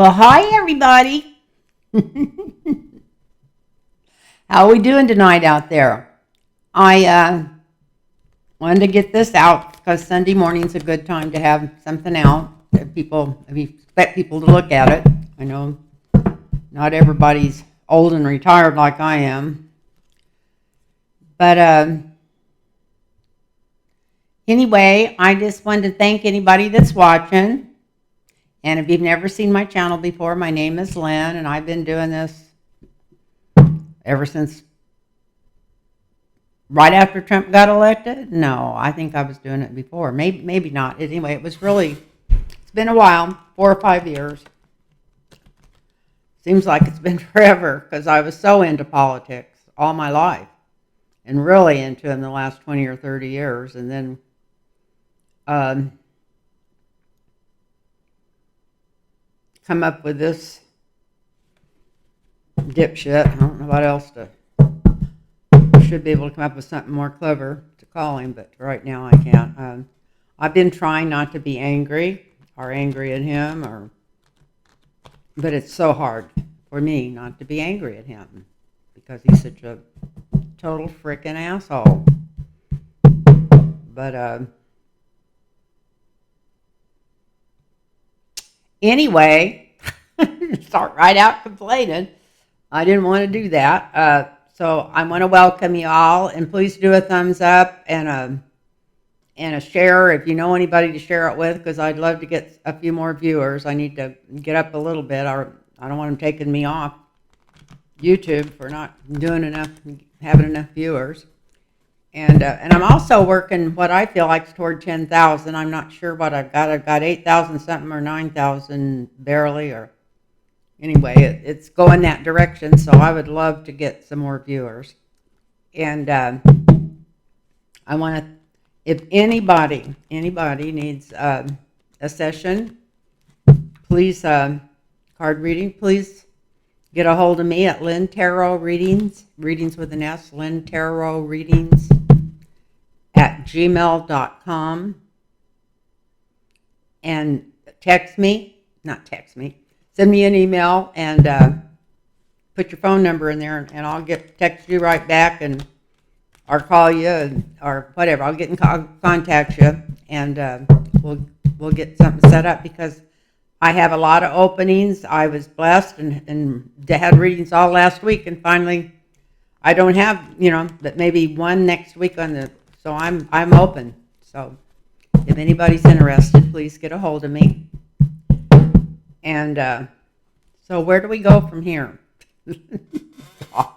Well, hi everybody. How are we doing tonight out there? I wanted to get this out because Sunday morning's a good time to have something out. If you expect people to look at it. I know not everybody's old and retired like I am. But anyway, I just wanted to thank anybody that's watching. And if you've never seen my channel before, my name is Lynn, and I've been doing this ever since right after Trump got elected. No, I think I was doing it before. Maybe not. Anyway, it's been a while, 4 or 5 years. Seems like it's been forever because I was so into politics all my life and really into them the last 20 or 30 years. And then come up with this dipshit. I don't know what else to. Should be able to come up with something more clever to call him, but right now I can't. I've been trying not to be angry or angry at him, but it's so hard for me not to be angry at him because he's such a total frickin' asshole. But anyway, start right out complaining. I didn't want to do that. So I want to welcome you all, and please do a thumbs up and a share if you know anybody to share it with, because I'd love to get a few more viewers. I need to get up a little bit, or I don't want them taking me off YouTube for not doing enough, having enough viewers. And I'm also working what I feel like toward 10,000. I'm not sure what I've got. I've got 8,000 something or 9,000 barely, or anyway, it's going that direction. So I would love to get some more viewers. And I want to, if anybody needs a session, please, card reading, please get a hold of me at Lynn Tarot Readings with an S, Lynn Tarot Readings @gmail.com, and send me an email and put your phone number in there, and I'll text you right back, or call you, or whatever. I'll get in contact you, and we'll get something set up, because I have a lot of openings. I was blessed and had readings all last week, and finally I don't have, but maybe one next week so I'm open. So if anybody's interested, please get a hold of me. And so where do we go from here? God.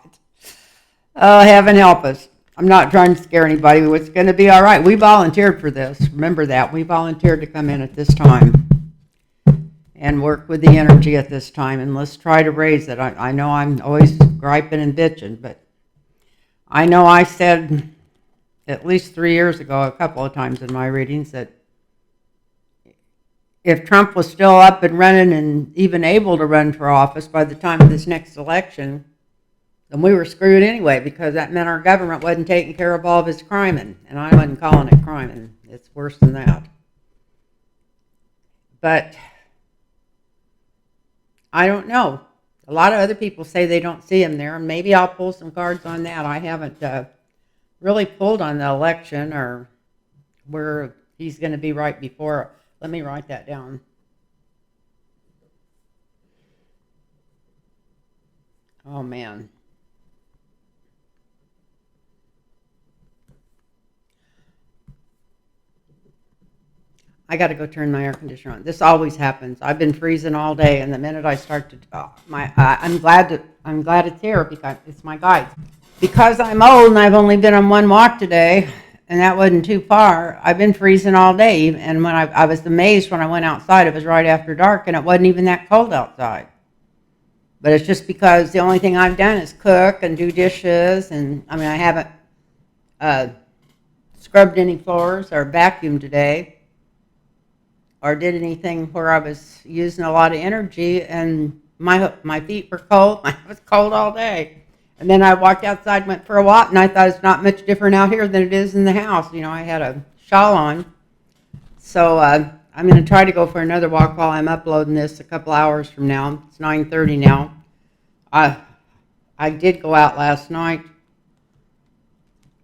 Oh, heaven help us. I'm not trying to scare anybody. It's going to be all right. We volunteered for this. Remember that. We volunteered to come in at this time and work with the energy at this time, and let's try to raise it. I know I'm always griping and bitching, but I know I said at least 3 years ago, a couple of times in my readings, that if Trump was still up and running and even able to run for office by the time of this next election, then we were screwed anyway, because that meant our government wasn't taking care of all of his criming, and I wasn't calling it criming. It's worse than that. But I don't know. A lot of other people say they don't see him there, and maybe I'll pull some cards on that. I haven't really pulled on the election or where he's going to be right before. Let me write that down. Oh, man. I got to go turn my air conditioner on. This always happens. I've been freezing all day, and the minute I start to, I'm glad it's here, because it's my guide. Because I'm old and I've only been on one walk today, and that wasn't too far, I've been freezing all day. And when I was amazed when I went outside, it was right after dark, and it wasn't even that cold outside. But it's just because the only thing I've done is cook and do dishes, and I haven't scrubbed any floors or vacuumed today, or did anything where I was using a lot of energy, and my feet were cold. I was cold all day. And then I walked outside, went for a walk, and I thought it's not much different out here than it is in the house. I had a shawl on. So I'm going to try to go for another walk while I'm uploading this a couple hours from now. It's 9:30 now. I did go out last night.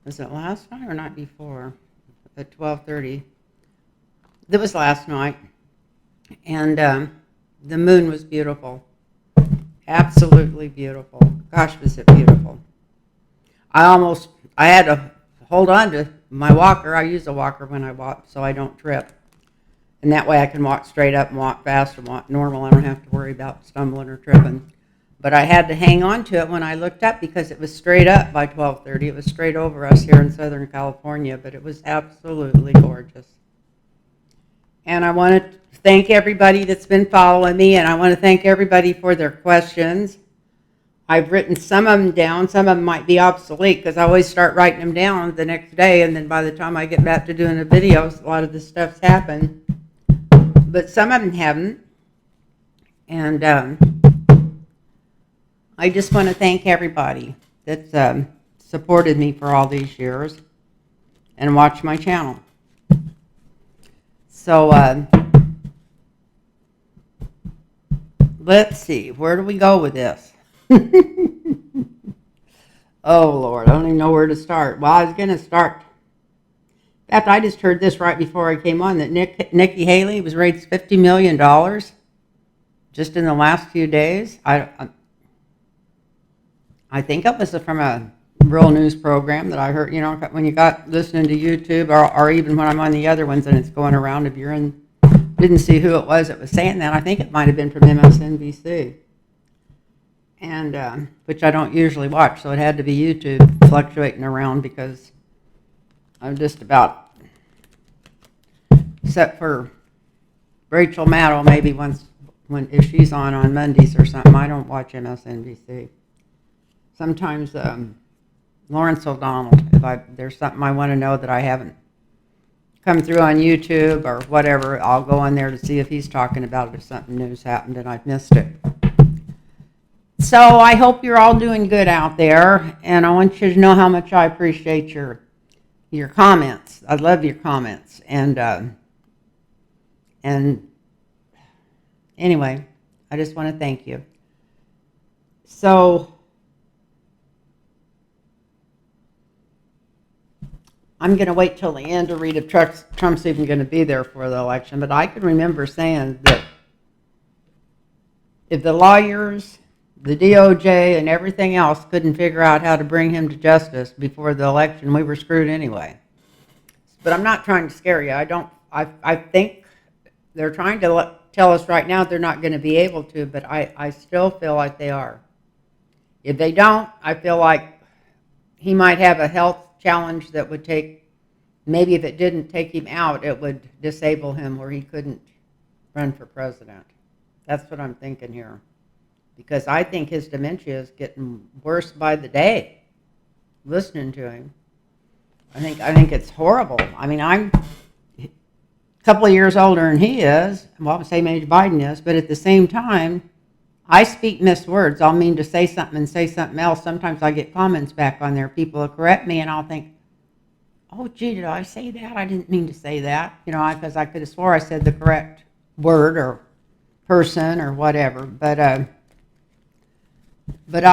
Was it last night or night before? At 12:30. It was last night. And the moon was beautiful. Absolutely beautiful. Gosh, was it beautiful. I had to hold on to my walker. I use a walker when I walk so I don't trip. And that way I can walk straight up and walk fast and walk normal. I don't have to worry about stumbling or tripping. But I had to hang on to it when I looked up because it was straight up by 12:30. It was straight over us here in Southern California, but it was absolutely gorgeous. And I want to thank everybody that's been following me, and I want to thank everybody for their questions. I've written some of them down. Some of them might be obsolete because I always start writing them down the next day, and then by the time I get back to doing the videos, a lot of this stuff's happened. But some of them haven't. And I just want to thank everybody that's supported me for all these years and watched my channel. So let's see, where do we go with this? Oh Lord, I don't even know where to start. Well, I was going to start. In fact, I just heard this right before I came on that Nikki Haley was raised $50 million just in the last few days. I think it was from a real news program that I heard, when you got listening to YouTube or even when I'm on the other ones and it's going around, if you're in, didn't see who it was that was saying that. I think it might have been from MSNBC, and which I don't usually watch, so it had to be YouTube fluctuating around because I'm just about, except for Rachel Maddow, maybe if she's on Mondays or something, I don't watch MSNBC. Sometimes Lawrence O'Donnell, if there's something I want to know that I haven't come through on YouTube or whatever, I'll go on there to see if he's talking about it, if something new's happened and I've missed it. So I hope you're all doing good out there, and I want you to know how much I appreciate your comments. I love your comments, and anyway, I just want to thank you. So I'm going to wait till the end to read if Trump's even going to be there for the election, but I can remember saying that if the lawyers, the DOJ, and everything else couldn't figure out how to bring him to justice before the election, we were screwed anyway. But I'm not trying to scare you. I think they're trying to tell us right now they're not going to be able to, but I still feel like they are. If they don't, I feel like he might have a health challenge that would maybe if it didn't take him out, it would disable him where he couldn't run for president. That's what I'm thinking here. Because I think his dementia is getting worse by the day, listening to him. I think it's horrible. I mean, I'm a couple of years older than he is, well, the same age Biden is, but at the same time, I speak missed words. I'll mean to say something and say something else. Sometimes I get comments back on there. People will correct me, and I'll think, oh, gee, did I say that? I didn't mean to say that. Because I could have swore I said the correct word or person or whatever. But I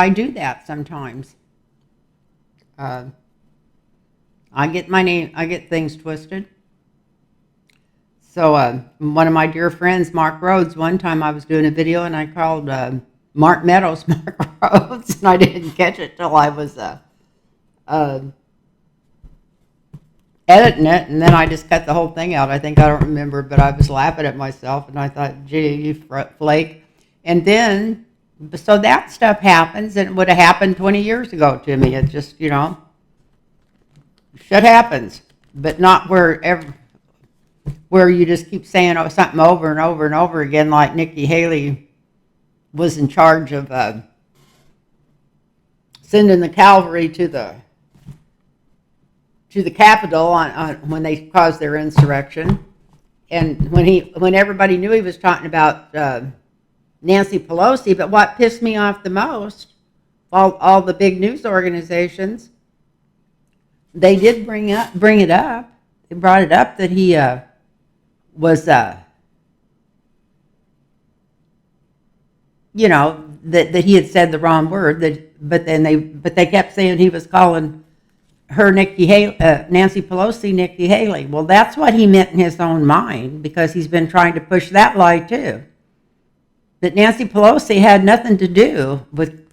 do that sometimes. I get things twisted. So one of my dear friends, Mark Rhodes, one time I was doing a video and I called Mark Meadows Mark Rhodes, and I didn't catch it till I was editing it, and then I just cut the whole thing out. I don't remember, but I was laughing at myself, and I thought, gee, you flake. And then, so that stuff happens, and it would have happened 20 years ago to me. It just, shit happens, but not where you just keep saying something over and over and over again, like Nikki Haley was in charge of sending the cavalry to the Capitol when they caused their insurrection, and when everybody knew he was talking about Nancy Pelosi. But what pissed me off the most, all the big news organizations, they did bring it up. They brought it up that he was that he had said the wrong word. But they kept saying he was calling her Nancy Pelosi Nikki Haley. Well, that's what he meant in his own mind, because he's been trying to push that lie too. That Nancy Pelosi had nothing to do with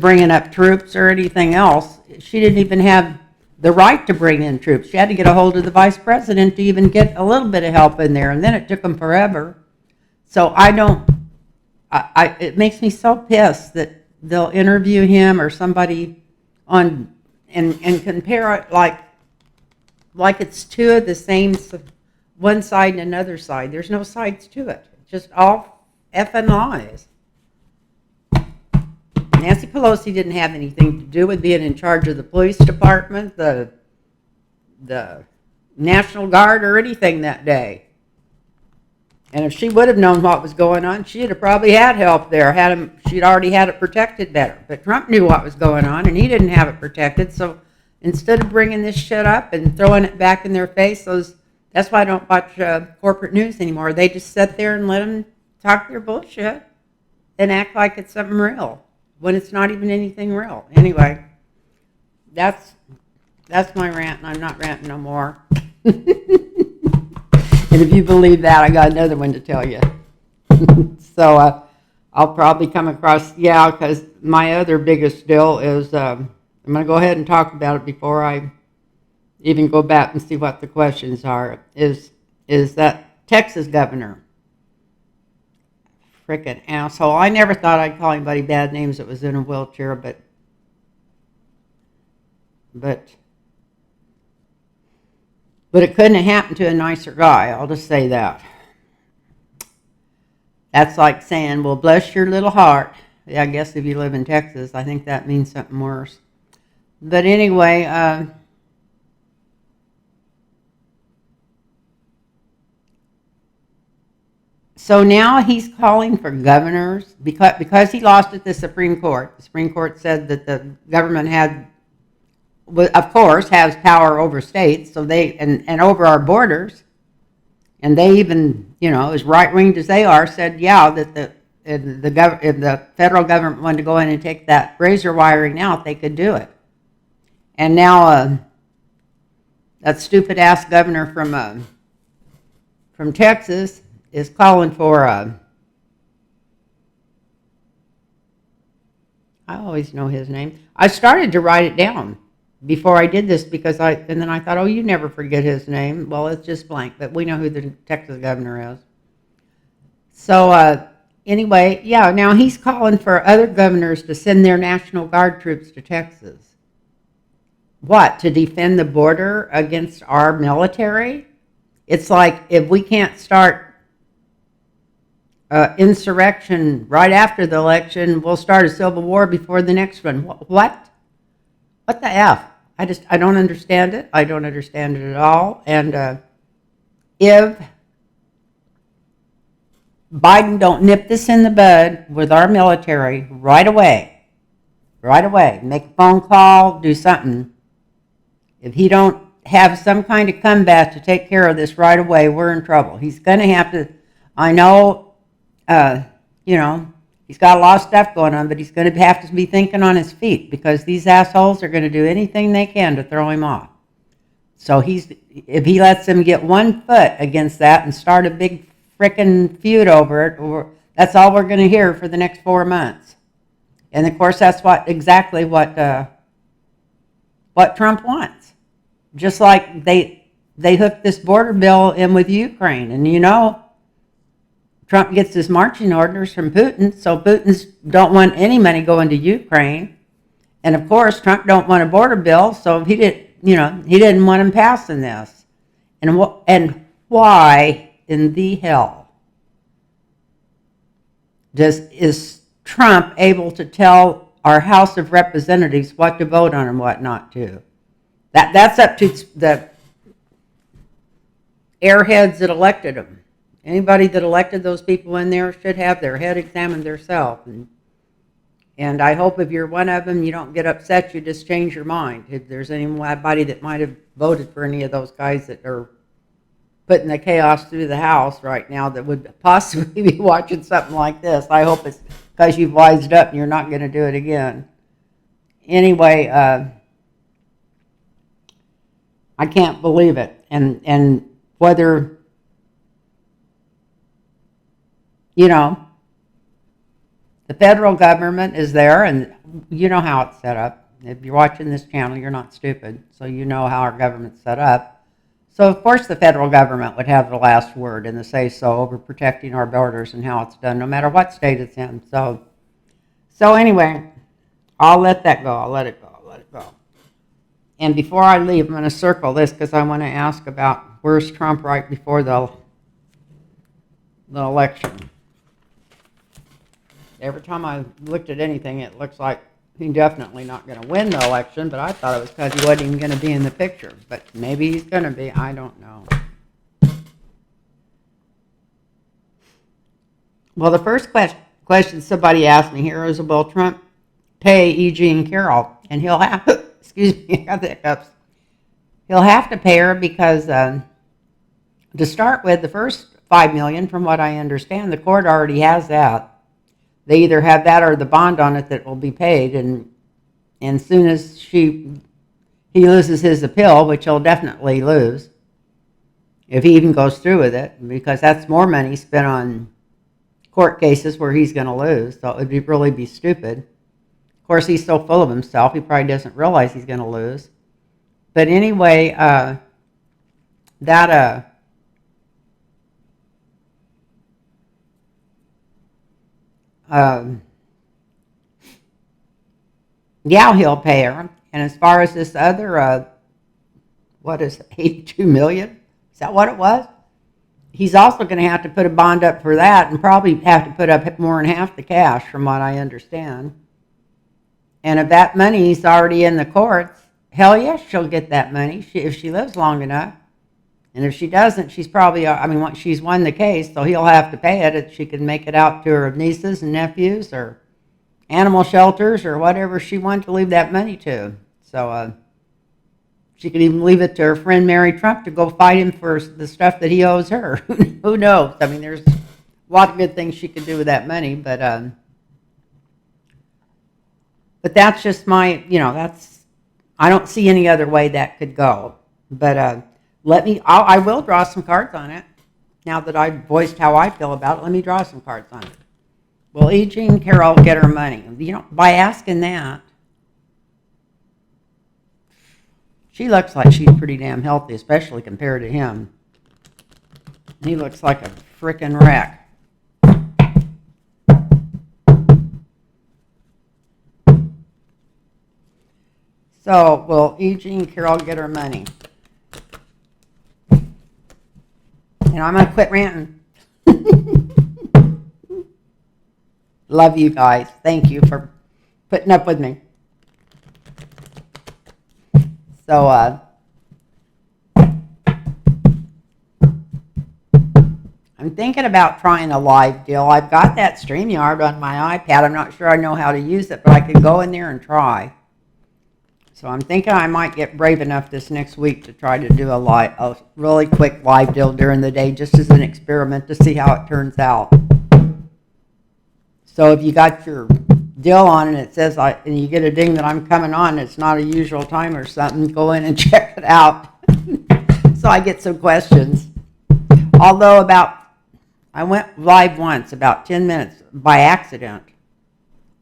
bringing up troops or anything else. She didn't even have the right to bring in troops. She had to get a hold of the vice president to even get a little bit of help in there, and then it took them forever. So it makes me so pissed that they'll interview him or somebody on and compare it like it's two of the same, one side and another side. There's no sides to it. Just all effing lies. Nancy Pelosi didn't have anything to do with being in charge of the police department, the National Guard, or anything that day. And if she would have known what was going on, she'd have probably had help there. She'd already had it protected better. But Trump knew what was going on, and he didn't have it protected. So instead of bringing this shit up and throwing it back in their face, that's why I don't watch corporate news anymore. They just sit there and let them talk their bullshit and act like it's something real when it's not even anything real. Anyway, that's my rant, and I'm not ranting no more. And if you believe that, I got another one to tell you. So I'll probably come across, because my other biggest deal is, I'm going to go ahead and talk about it before I even go back and see what the questions are, is that Texas governor. Frickin' asshole. I never thought I'd call anybody bad names that was in a wheelchair, but it couldn't have happened to a nicer guy. I'll just say that. That's like saying, well, bless your little heart. Yeah, I guess if you live in Texas, I think that means something worse. But anyway, so now he's calling for governors because he lost at the Supreme Court. The Supreme Court said that the government of course, has power over states, so and over our borders, and they even, as right-winged as they are, said, that if the federal government wanted to go in and take that razor wiring out, they could do it. And now that stupid-ass governor from Texas is calling for I always know his name. I started to write it down before I did this and then I thought, oh, you never forget his name. Well, it's just blank, but we know who the Texas governor is. So anyway, now he's calling for other governors to send their National Guard troops to Texas. What, to defend the border against our military? It's like if we can't start insurrection right after the election, we'll start a civil war before the next one. What? What the F? I don't understand it. I don't understand it at all. And if Biden don't nip this in the bud with our military right away, make a phone call, do something. If he don't have some kind of comeback to take care of this right away, we're in trouble. He's going to have to, I know, he's got a lot of stuff going on, but he's going to have to be thinking on his feet, because these assholes are going to do anything they can to throw him off. So if he lets them get 1 foot against that and start a big frickin' feud over it, that's all we're going to hear for the next 4 months. And of course, that's exactly what Trump wants. Just like they hooked this border bill in with Ukraine, and Trump gets his marching orders from Putin, so Putin's don't want any money going to Ukraine. And of course, Trump don't want a border bill, so he didn't want him passing this. And why in the hell is Trump able to tell our House of Representatives what to vote on and what not to? That's up to the airheads that elected him. Anybody that elected those people in there should have their head examined themselves. And I hope if you're one of them, you don't get upset, you just change your mind. If there's anybody that might have voted for any of those guys that are putting the chaos through the House right now that would possibly be watching something like this, I hope it's because you've wised up and you're not going to do it again. Anyway, I can't believe it. And whether, you know, the federal government is there, and you know how it's set up. If you're watching this channel, you're not stupid, so you know how our government's set up. So, of course, the federal government would have the last word and the say-so over protecting our borders and how it's done, no matter what state it's in. So anyway, I'll let that go. I'll let it go. I'll let it go. And before I leave, I'm going to circle this because I want to ask about where's Trump right before the election. Every time I looked at anything, it looks like he's definitely not going to win the election, but I thought it was because he wasn't even going to be in the picture. But maybe he's going to be. I don't know. Well, the first question somebody asked me here is, will Trump pay E.G. and Carroll? And he'll have, excuse me, I got the hiccups. He'll have to pay her because, to start with, the first $5 million, from what I understand, the court already has that. They either have that or the bond on it that will be paid, and as soon as he loses his appeal, which he'll definitely lose, if he even goes through with it, because that's more money spent on court cases where he's going to lose, so it would really be stupid. Of course, he's so full of himself, he probably doesn't realize he's going to lose. But anyway, yeah, he'll pay her. And as far as this other, what is it, 82 million? Is that what it was? He's also going to have to put a bond up for that and probably have to put up more than half the cash, from what I understand. And if that money's already in the courts, hell yes, she'll get that money if she lives long enough. And if she doesn't, she's probably, she's won the case, so he'll have to pay it if she can make it out to her nieces and nephews or animal shelters or whatever she wanted to leave that money to. So she could even leave it to her friend Mary Trump to go fight him for the stuff that he owes her. Who knows? I mean, there's a lot of good things she could do with that money, but that's just my, I don't see any other way that could go. But I will draw some cards on it. Now that I've voiced how I feel about it, let me draw some cards on it. Will E.G. and Carroll get her money? By asking that, she looks like she's pretty damn healthy, especially compared to him. He looks like a frickin' wreck. So, will E.G. and Carroll get her money? And I'm going to quit ranting. Love you guys. Thank you for putting up with me. So, I'm thinking about trying a live deal. I've got that StreamYard on my iPad. I'm not sure I know how to use it, but I could go in there and try. So I'm thinking I might get brave enough this next week to try to do a really quick live deal during the day, just as an experiment to see how it turns out. So if you got your deal on and it says, and you get a ding that I'm coming on, it's not a usual time or something, go in and check it out. So I get some questions. Although I went live once, about 10 minutes, by accident,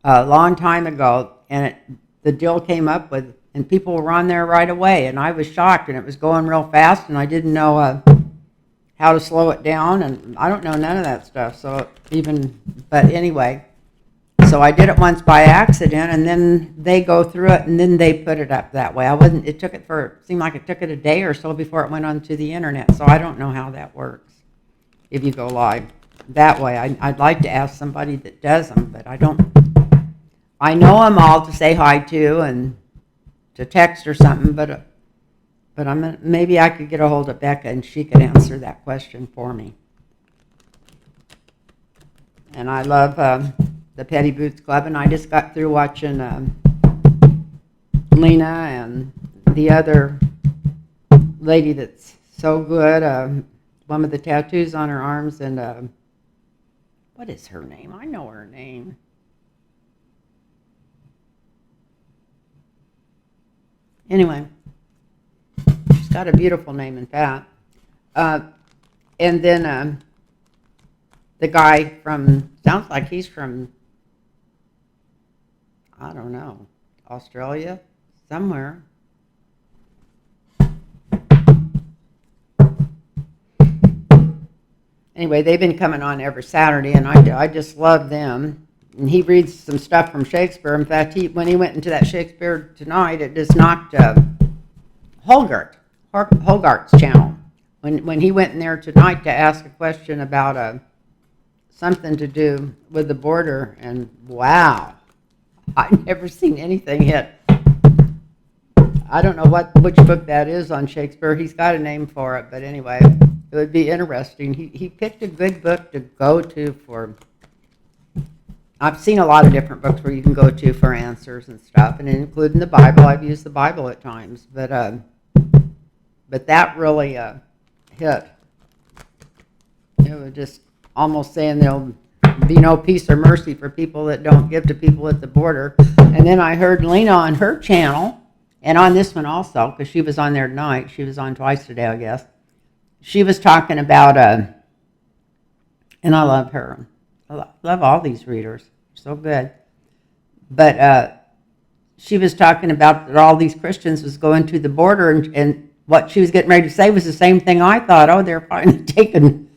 a long time ago, and the deal came up with, and people were on there right away, and I was shocked, and it was going real fast, and I didn't know how to slow it down, and I don't know none of that stuff, but anyway, so I did it once by accident, and then they go through it, and then they put it up that way. It seemed like it took it a day or so before it went onto the internet, so I don't know how that works if you go live that way. I'd like to ask somebody that does them, but I know them all to say hi to and to text or something, but maybe I could get a hold of Becca and she could answer that question for me. And I love the Petty Boots Club, and I just got through watching Lena and the other lady that's so good, one with the tattoos on her arms, and what is her name? I know her name. Anyway, she's got a beautiful name, in fact. And then the guy sounds like he's from, I don't know, Australia, somewhere. Anyway, they've been coming on every Saturday, and I just love them. And he reads some stuff from Shakespeare. In fact, when he went into that Shakespeare tonight, it just knocked Hogarth's channel. When he went in there tonight to ask a question about something to do with the border, and wow, I've never seen anything hit. I don't know which book that is on Shakespeare. He's got a name for it, but anyway, it would be interesting. He picked a good book to go to for. I've seen a lot of different books where you can go to for answers and stuff, and including the Bible. I've used the Bible at times, but that really hit. It was just almost saying there'll be no peace or mercy for people that don't give to people at the border. And then I heard Lena on her channel, and on this one also, because she was on there tonight. She was on twice today, I guess. She was talking about, and I love her. I love all these readers. So good. But she was talking about that all these Christians was going to the border, and what she was getting ready to say was the same thing I thought. Oh, they're finally taking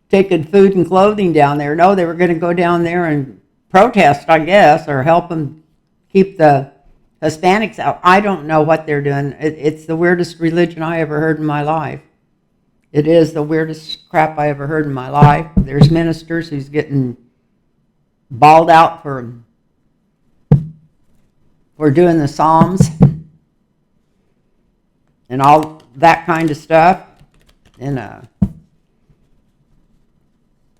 food and clothing down there. No, they were going to go down there and protest, I guess, or help them keep the Hispanics out. I don't know what they're doing. It's the weirdest religion I ever heard in my life. It is the weirdest crap I ever heard in my life. There's ministers who's getting bawled out for doing the Psalms and all that kind of stuff. And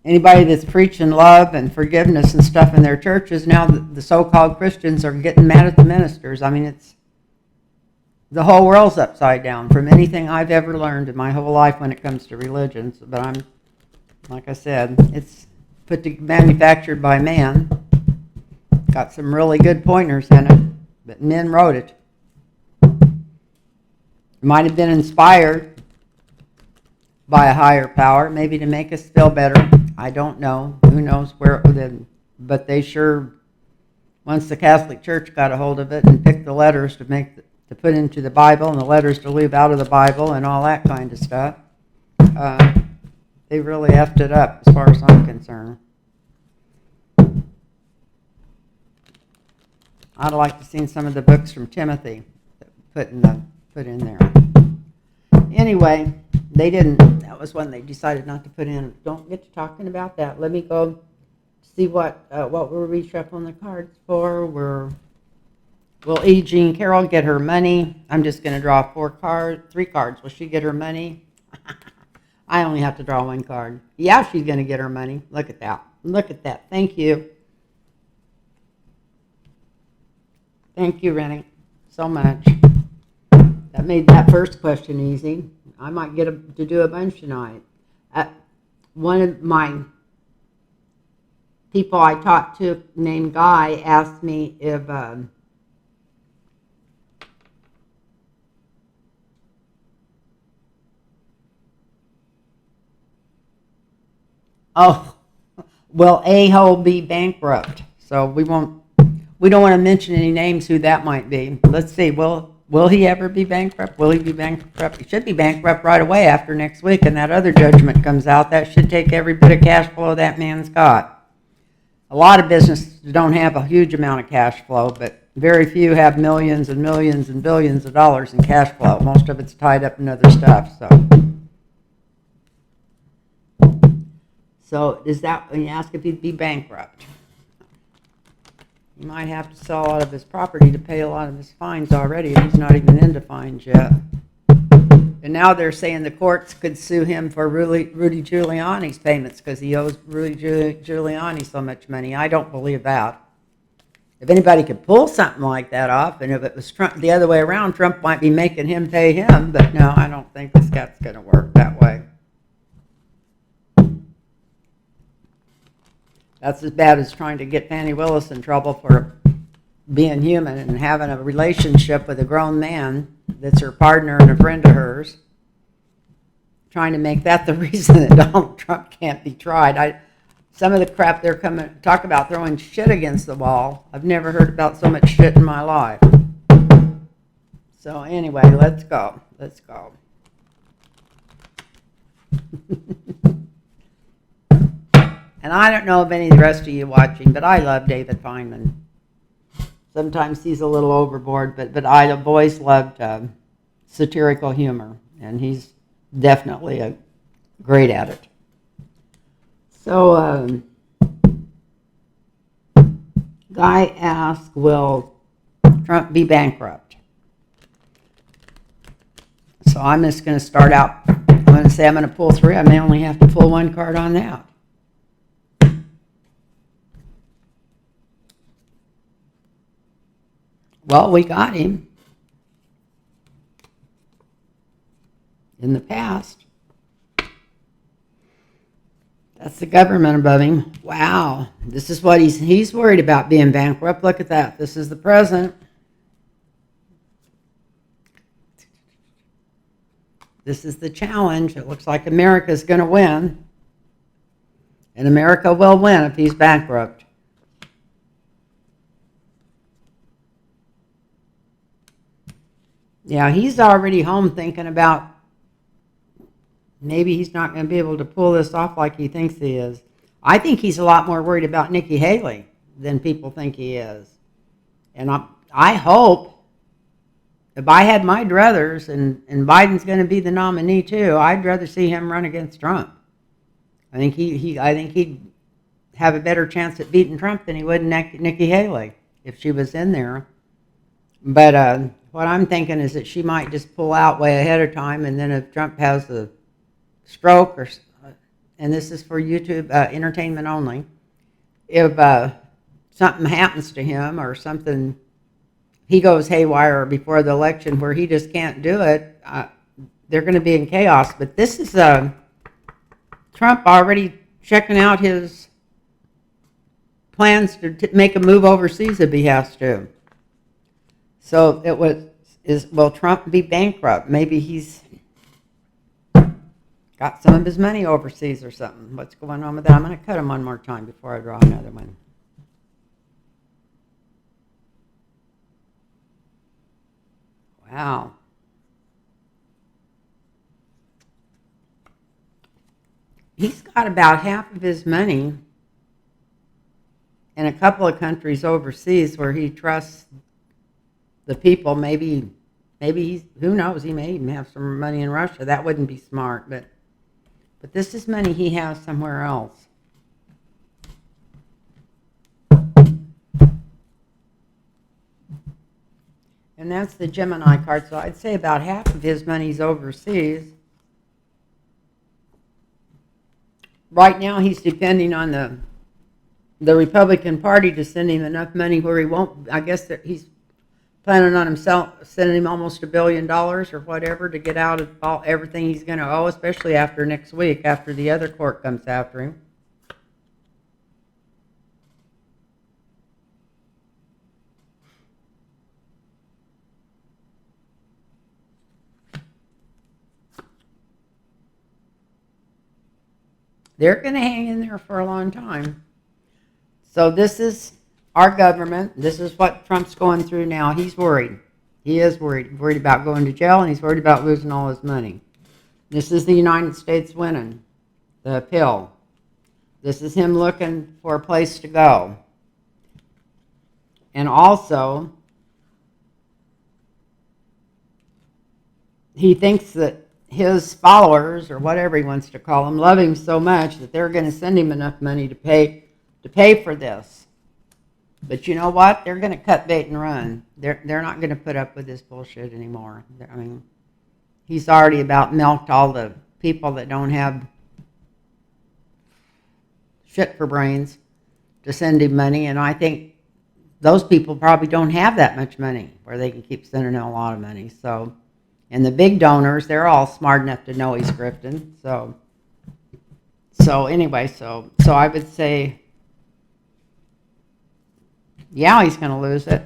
anybody that's preaching love and forgiveness and stuff in their churches, now the so-called Christians are getting mad at the ministers. I mean, it's the whole world's upside down from anything I've ever learned in my whole life when it comes to religions. But like I said, it's manufactured by man. Got some really good pointers in it, but men wrote it. It might have been inspired by a higher power, maybe to make us feel better. I don't know. Who knows where it would have, but they sure, once the Catholic Church got a hold of it and picked the letters to put into the Bible and the letters to leave out of the Bible and all that kind of stuff, they really effed it up as far as I'm concerned. I'd like to see some of the books from Timothy put in there. Anyway, they didn't. That was one they decided not to put in. Don't get to talking about that. Let me go see what were we shuffling the cards for. Will E. Jean Carroll get her money? I'm just going to draw 3 cards. Will she get her money? I only have to draw 1 card. Yeah, she's going to get her money. Look at that. Look at that. Thank you. Thank you, Rennie, so much. That made that first question easy. I might get to do a bunch tonight. One of my people I talked to named Guy asked me if will A-hole be bankrupt? So we don't want to mention any names who that might be. Let's see, will he ever be bankrupt? Will he be bankrupt? He should be bankrupt right away after next week, and that other judgment comes out. That should take every bit of cash flow that man's got. A lot of businesses don't have a huge amount of cash flow, but very few have millions and millions and billions of dollars in cash flow. Most of it's tied up in other stuff. So is that when you ask if he'd be bankrupt? He might have to sell a lot of his property to pay a lot of his fines already, and he's not even into fines yet. And now they're saying the courts could sue him for Rudy Giuliani's payments because he owes Rudy Giuliani so much money. I don't believe that. If anybody could pull something like that off, and if it was Trump the other way around, Trump might be making him pay him, but no, I don't think this guy's going to work that way. That's as bad as trying to get Fannie Willis in trouble for being human and having a relationship with a grown man that's her partner and a friend of hers, trying to make that the reason that Donald Trump can't be tried. Some of the crap they're coming talk about throwing shit against the wall. I've never heard about so much shit in my life. So anyway, let's go. Let's go. And I don't know of any of the rest of you watching, but I love David Feynman. Sometimes he's a little overboard, but I've always loved satirical humor, and he's definitely great at it. So, Guy asked, will Trump be bankrupt? So I'm just going to start out. I'm going to say I'm going to pull three. I may only have to pull one card on that. Well, we got him in the past. That's the government above him. Wow. This is what he's worried about, being bankrupt. Look at that. This is the president. This is the challenge. It looks like America's going to win. And America will win if he's bankrupt. Yeah, he's already home thinking about maybe he's not going to be able to pull this off like he thinks he is. I think he's a lot more worried about Nikki Haley than people think he is. And I hope, if I had my druthers, and Biden's going to be the nominee too, I'd rather see him run against Trump. I think he'd have a better chance at beating Trump than he would Nikki Haley if she was in there. But what I'm thinking is that she might just pull out way ahead of time, and then if Trump has a stroke, and this is for YouTube entertainment only, if something happens to him or something, he goes haywire before the election where he just can't do it, they're going to be in chaos. But this is Trump already checking out his plans to make a move overseas if he has to. So will Trump be bankrupt? Maybe he's got some of his money overseas or something. What's going on with that? I'm going to cut him one more time before I draw another one. Wow. He's got about half of his money in a couple of countries overseas where he trusts the people. Maybe he's, who knows, he may even have some money in Russia. That wouldn't be smart, but this is money he has somewhere else. And that's the Gemini card. So I'd say about half of his money's overseas. Right now he's depending on the Republican Party to send him enough money where he won't, I guess that he's planning on himself sending him almost $1 billion or whatever to get out of everything he's going to owe, especially after next week, after the other court comes after him. They're going to hang in there for a long time. So this is our government. This is what Trump's going through now. He's worried. He is worried. Worried about going to jail, and he's worried about losing all his money. This is the United States winning the appeal. This is him looking for a place to go. And also, he thinks that his followers, or whatever he wants to call them, love him so much that they're going to send him enough money to pay for this. But you know what? They're going to cut bait and run. They're not going to put up with this bullshit anymore. I mean, he's already about milked all the people that don't have shit for brains to send him money, and I think those people probably don't have that much money where they can keep sending him a lot of money. So, and the big donors, they're all smart enough to know he's grifting. So anyway, so I would say, yeah, he's going to lose it.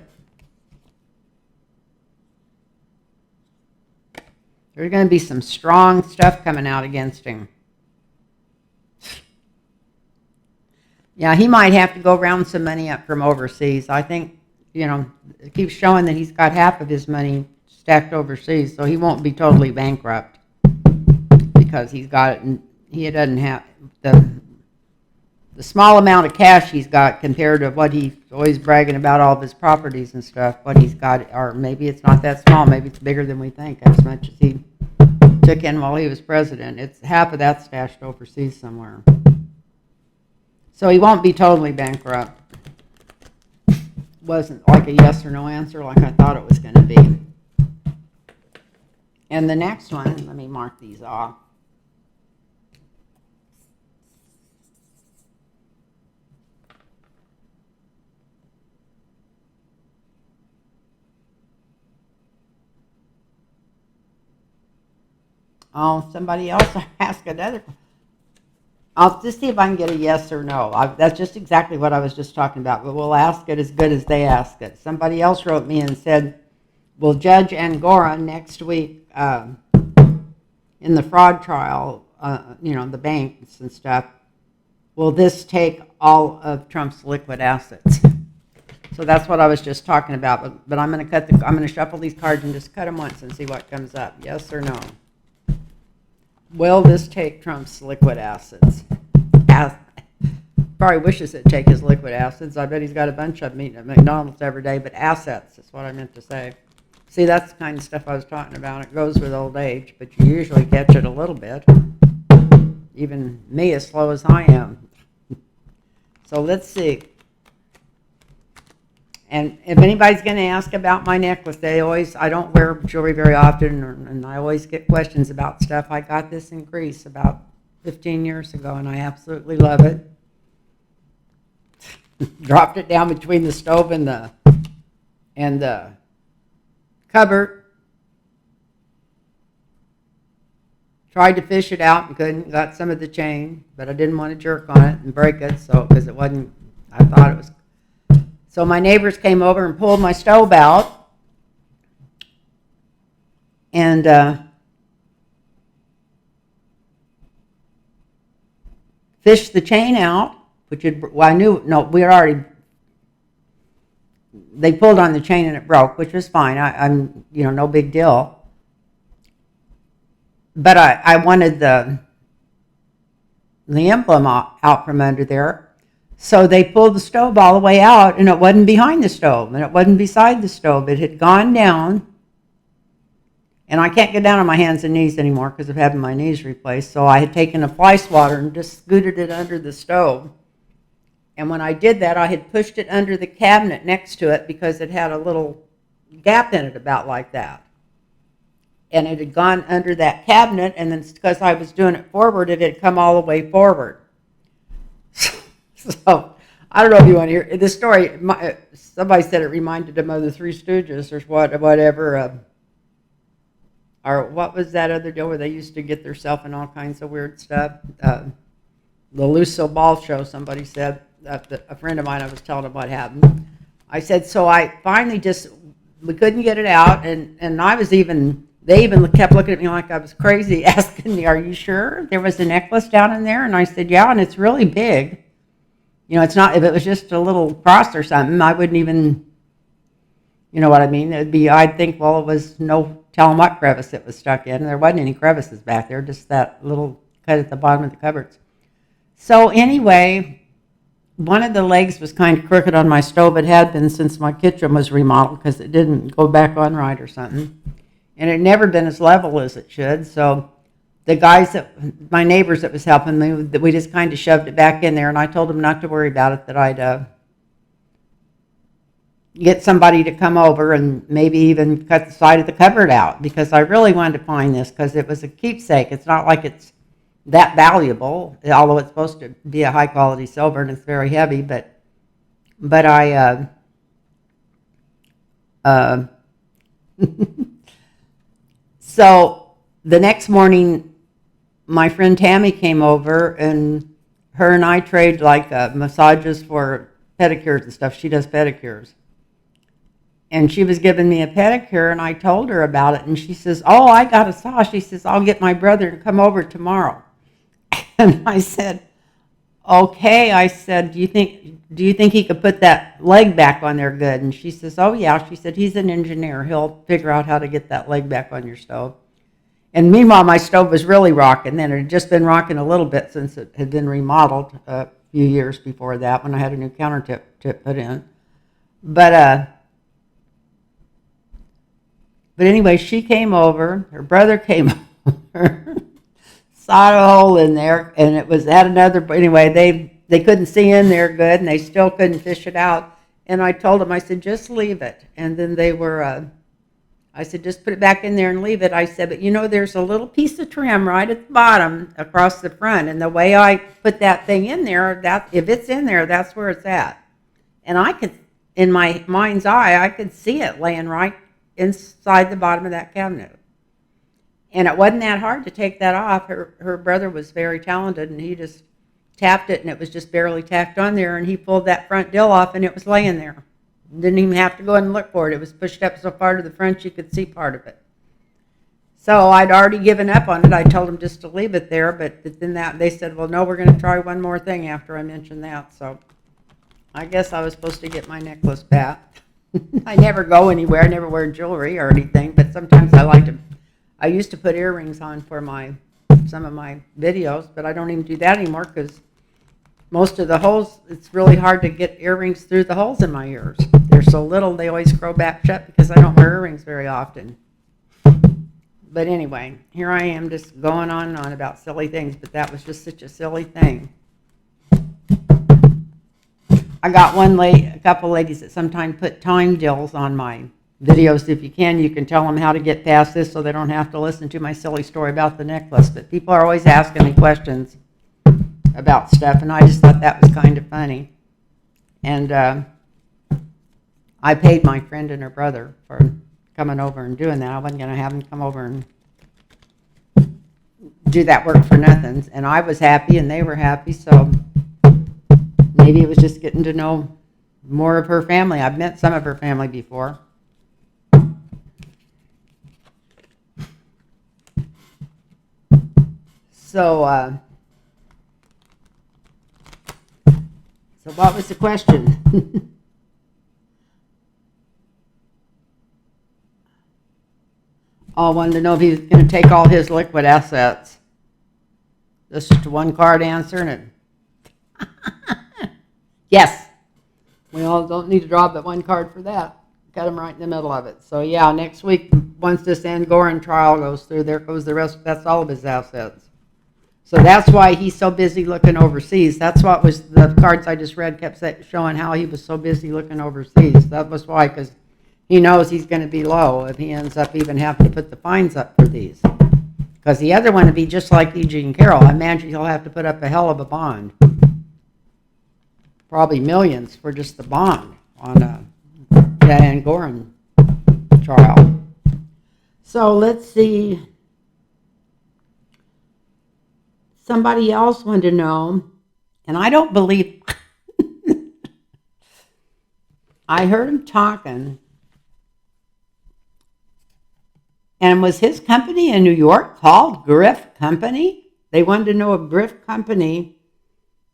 There's going to be some strong stuff coming out against him. Yeah, he might have to go round some money up from overseas. I think, it keeps showing that he's got half of his money stacked overseas, so he won't be totally bankrupt because he's got it, and he doesn't have the small amount of cash he's got compared to what he's always bragging about all of his properties and stuff. What he's got, or maybe it's not that small, maybe it's bigger than we think, as much as he took in while he was president. It's half of that stashed overseas somewhere. So he won't be totally bankrupt. Wasn't like a yes or no answer like I thought it was going to be. And the next one, let me mark these off. Oh, somebody else asked another. I'll just see if I can get a yes or no. That's just exactly what I was just talking about, but we'll ask it as good as they ask it. Somebody else wrote me and said, will Judge Angora next week in the fraud trial, the banks and stuff, will this take all of Trump's liquid assets? So that's what I was just talking about, but I'm going to shuffle these cards and just cut them once and see what comes up. Yes or no? Will this take Trump's liquid assets? Probably wishes it'd take his liquid assets. I bet he's got a bunch of them eating at McDonald's every day, but assets is what I meant to say. See, that's the kind of stuff I was talking about. It goes with old age, but you usually catch it a little bit. Even me, as slow as I am. So let's see. And if anybody's going to ask about my necklace, I don't wear jewelry very often, and I always get questions about stuff. I got this in Greece about 15 years ago, and I absolutely love it. Dropped it down between the stove and the cupboard. Tried to fish it out and couldn't. Got some of the chain, but I didn't want to jerk on it and break it, because it wasn't. I thought it was. So my neighbors came over and pulled my stove out, and fished the chain out, I knew, no, they pulled on the chain and it broke, which was fine. I'm no big deal. But I wanted the emblem out from under there. So they pulled the stove all the way out, and it wasn't behind the stove, and it wasn't beside the stove. It had gone down, and I can't get down on my hands and knees anymore because of having my knees replaced. So I had taken a fly swatter and just scooted it under the stove. And when I did that, I had pushed it under the cabinet next to it because it had a little gap in it about like that. And it had gone under that cabinet, and then because I was doing it forward, it had come all the way forward. So, I don't know if you want to hear this story. Somebody said it reminded them of the Three Stooges or whatever. Or what was that other deal where they used to get themselves in all kinds of weird stuff? The Lucille Ball show, somebody said. A friend of mine, I was telling him what happened. I said, so I finally we couldn't get it out, and they even kept looking at me like I was crazy, asking me, are you sure there was a necklace down in there? And I said, yeah, and it's really big. It's not, if it was just a little cross or something, I wouldn't even, you know what I mean? I'd think, well, it was no telling what crevice it was stuck in. There wasn't any crevices back there, just that little cut at the bottom of the cupboards. So anyway, one of the legs was kind of crooked on my stove. It had been since my kitchen was remodeled because it didn't go back on right or something. And it had never been as level as it should. So the guys, my neighbors that was helping me, we just kind of shoved it back in there, and I told them not to worry about it, that I'd get somebody to come over and maybe even cut the side of the cupboard out, because I really wanted to find this because it was a keepsake. It's not like it's that valuable, although it's supposed to be a high quality silver and it's very heavy, but I so the next morning, my friend Tammy came over, and her and I trade like massages for pedicures and stuff. She does pedicures. and she was giving me a pedicure, and I told her about it, and she says, "Oh, I got a saw." She says, "I'll get my brother to come over tomorrow." And I said, "Okay." I said, "Do you think he could put that leg back on there good?" And she says, "Oh yeah." She said, "He's an engineer. He'll figure out how to get that leg back on your stove." And meanwhile, my stove was really rocking then. It had just been rocking a little bit since it had been remodeled a few years before that when I had a new countertop put in. But anyway, she came over. Her brother came over, sawed a hole in there, and it was at another. Anyway, they couldn't see in there good, and they still couldn't fish it out. And I told them, I said, "Just leave it." And then they were. I said, "Just put it back in there and leave it." I said, "But there's a little piece of trim right at the bottom across the front. And the way I put that thing in there, that if it's in there, that's where it's at." And I could, in my mind's eye, I could see it laying right inside the bottom of that cabinet. And it wasn't that hard to take that off. Her brother was very talented, and he just tapped it, and it was just barely tacked on there. And he pulled that front dill off, and it was laying there. Didn't even have to go and look for it. It was pushed up so far to the front you could see part of it. So I'd already given up on it. I told them just to leave it there, but then they said, "Well, no, we're going to try one more thing after I mentioned that." So I guess I was supposed to get my necklace back. I never go anywhere. I never wear jewelry or anything, but sometimes I used to put earrings on for some of my videos, but I don't even do that anymore because most of the holes, it's really hard to get earrings through the holes in my ears. They're so little, they always grow back shut because I don't wear earrings very often. But anyway, here I am just going on and on about silly things, but that was just such a silly thing. I got a couple ladies that sometimes put time dills on my videos. If you can tell them how to get past this so they don't have to listen to my silly story about the necklace. But people are always asking me questions about stuff, and I just thought that was kind of funny. And I paid my friend and her brother for coming over and doing that. I wasn't going to have them come over and do that work for nothing. And I was happy, and they were happy, so maybe it was just getting to know more of her family. I've met some of her family before. So what was the question? I wanted to know if he was going to take all his liquid assets. That's just a one-card answer, and it. Yes. We all don't need to draw but one card for that. Got him right in the middle of it. So yeah, next week, once this Angoran trial goes through, there goes the rest. That's all of his assets. So that's why he's so busy looking overseas. That's what was the cards I just read kept showing how he was so busy looking overseas. That was why, because he knows he's going to be low if he ends up even having to put the fines up for these. Because the other one would be just like E.G. and Carroll. I imagine he'll have to put up a hell of a bond. Probably millions for just the bond on that Angoran trial. So let's see. Somebody else wanted to know, and I don't believe, I heard him talking, and was his company in New York called Griff Company? They wanted to know if Griff Company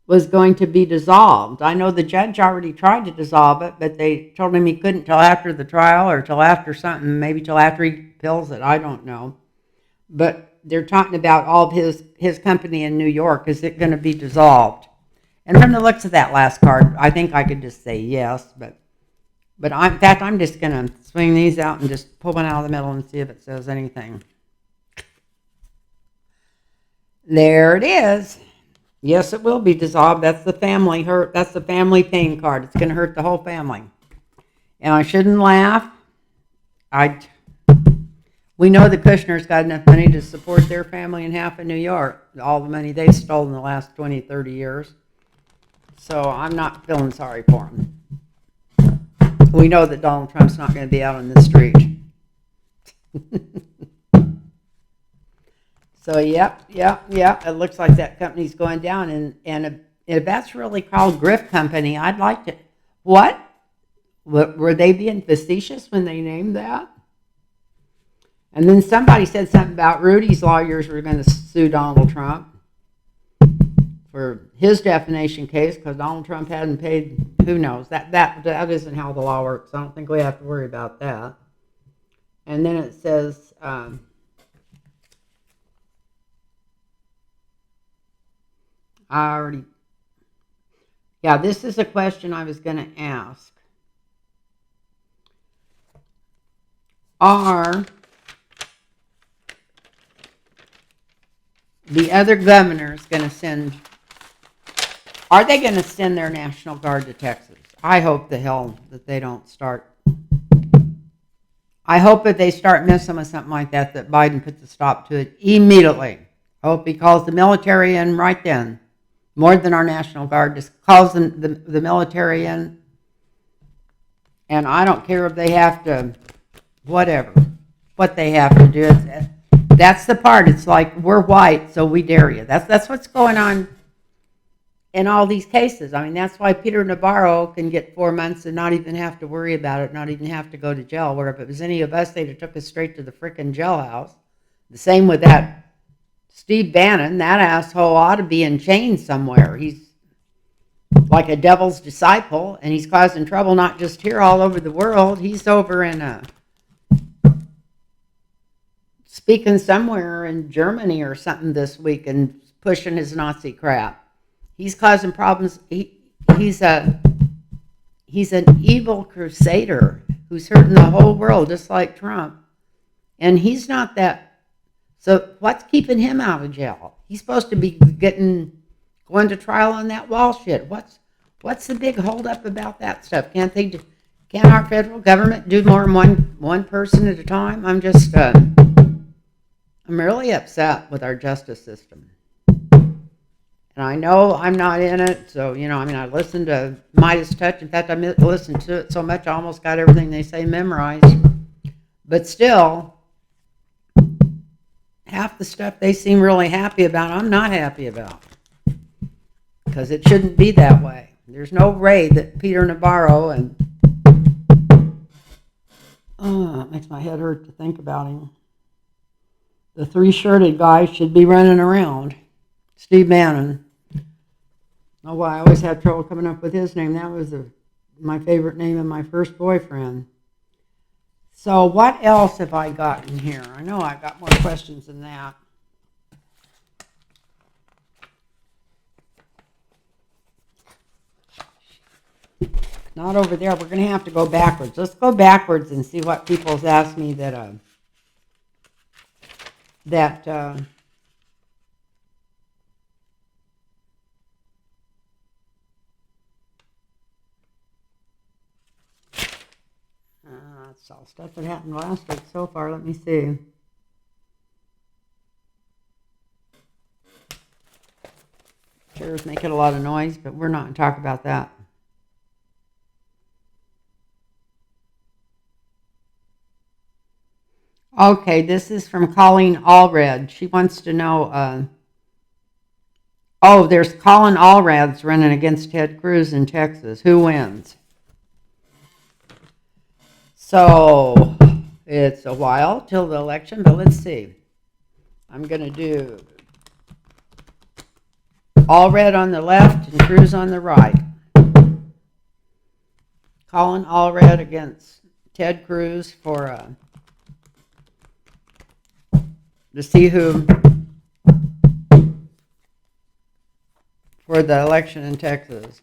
was going to be dissolved. I know the judge already tried to dissolve it, but they told him he couldn't till after the trial or till after something, maybe till after he pills it, I don't know. But they're talking about all of his company in New York. Is it going to be dissolved? And from the looks of that last card, I think I could just say yes, but in fact, I'm just going to swing these out and just pull one out of the middle and see if it says anything. There it is. Yes, it will be dissolved. That's the family hurt. That's the family pain card. It's going to hurt the whole family. And I shouldn't laugh. We know the Kushners got enough money to support their family and half of New York, all the money they've stolen in the last 20, 30 years. So I'm not feeling sorry for them. We know that Donald Trump's not going to be out on the street. So, yep. It looks like that company's going down. And if that's really called Griff Company, I'd like to. What? Were they being facetious when they named that? And then somebody said something about Rudy's lawyers were going to sue Donald Trump for his defamation case because Donald Trump hadn't paid. Who knows? That isn't how the law works. I don't think we have to worry about that. And then it says, I already. Yeah, this is a question I was going to ask. Are the other governors going to send? Are they going to send their National Guard to Texas? I hope the hell that they don't start. I hope that they start messing with something like that Biden puts a stop to it immediately. I hope he calls the military in right then. More than our National Guard, just calls the military in. And I don't care if they have to, whatever, what they have to do. That's the part. It's like, we're white, so we dare you. That's what's going on in all these cases. I mean, that's why Peter Navarro can get 4 months and not even have to worry about it, not even have to go to jail. Where if it was any of us, they'd have took us straight to the frickin' jailhouse. The same with that Steve Bannon. That asshole ought to be in chains somewhere. He's like a devil's disciple, and he's causing trouble not just here, all over the world. He's over in speaking somewhere in Germany or something this week and pushing his Nazi crap. He's causing problems. He's an evil crusader who's hurting the whole world, just like Trump. And he's not that. So what's keeping him out of jail? He's supposed to be going to trial on that wall shit. What's the big holdup about that stuff? Can't our federal government do more than one person at a time? I'm really upset with our justice system. And I know I'm not in it, so, I listened to Midas Touch. In fact, I listened to it so much I almost got everything they say memorized. But still, half the stuff they seem really happy about, I'm not happy about. Because it shouldn't be that way. There's no way that Peter Navarro and... it makes my head hurt to think about him. The three-shirted guy should be running around. Steve Bannon. Oh, well, I always had trouble coming up with his name. That was my favorite name of my first boyfriend. So what else have I gotten here? I know I got more questions than that. Not over there. We're going to have to go backwards. Let's go backwards and see what people's asked me that that's all stuff that happened last week so far. Let me see. Chairs making a lot of noise, but we're not going to talk about that. Okay, this is from Colleen Allred. She wants to know, there's Colin Allred's running against Ted Cruz in Texas. Who wins? So, it's a while till the election, but let's see. I'm going to do Allred on the left and Cruz on the right. Colin Allred against Ted Cruz to see who for the election in Texas.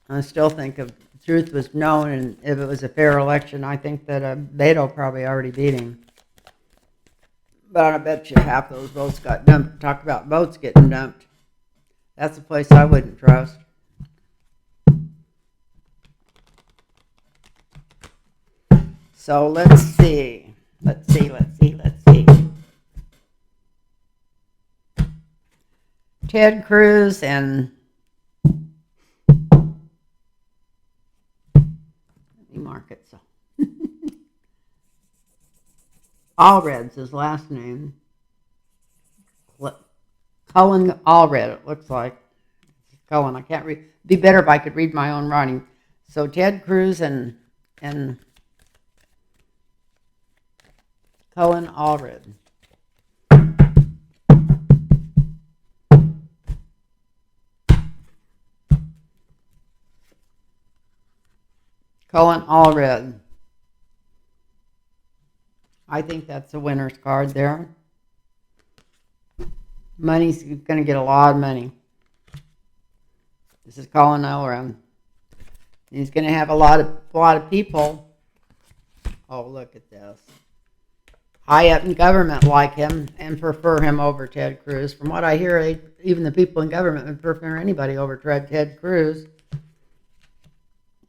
I still think if the truth was known and if it was a fair election, I think that Beto probably already beat him. But I bet you half those votes got dumped. Talk about votes getting dumped. That's a place I wouldn't trust. So let's see. Let's see. Ted Cruz and let me mark it so. Allred's his last name. Cullen Allred, it looks like. Cohen. I can't read. Be better if I could read my own writing. So Ted Cruz and Cohen Allred. Cohen Allred. I think that's a winner's card there. Money's going to get a lot of money. This is Colin Allred. He's going to have a lot of people. Oh, look at this. High up in government like him and prefer him over Ted Cruz. From what I hear, even the people in government would prefer anybody over Ted Cruz.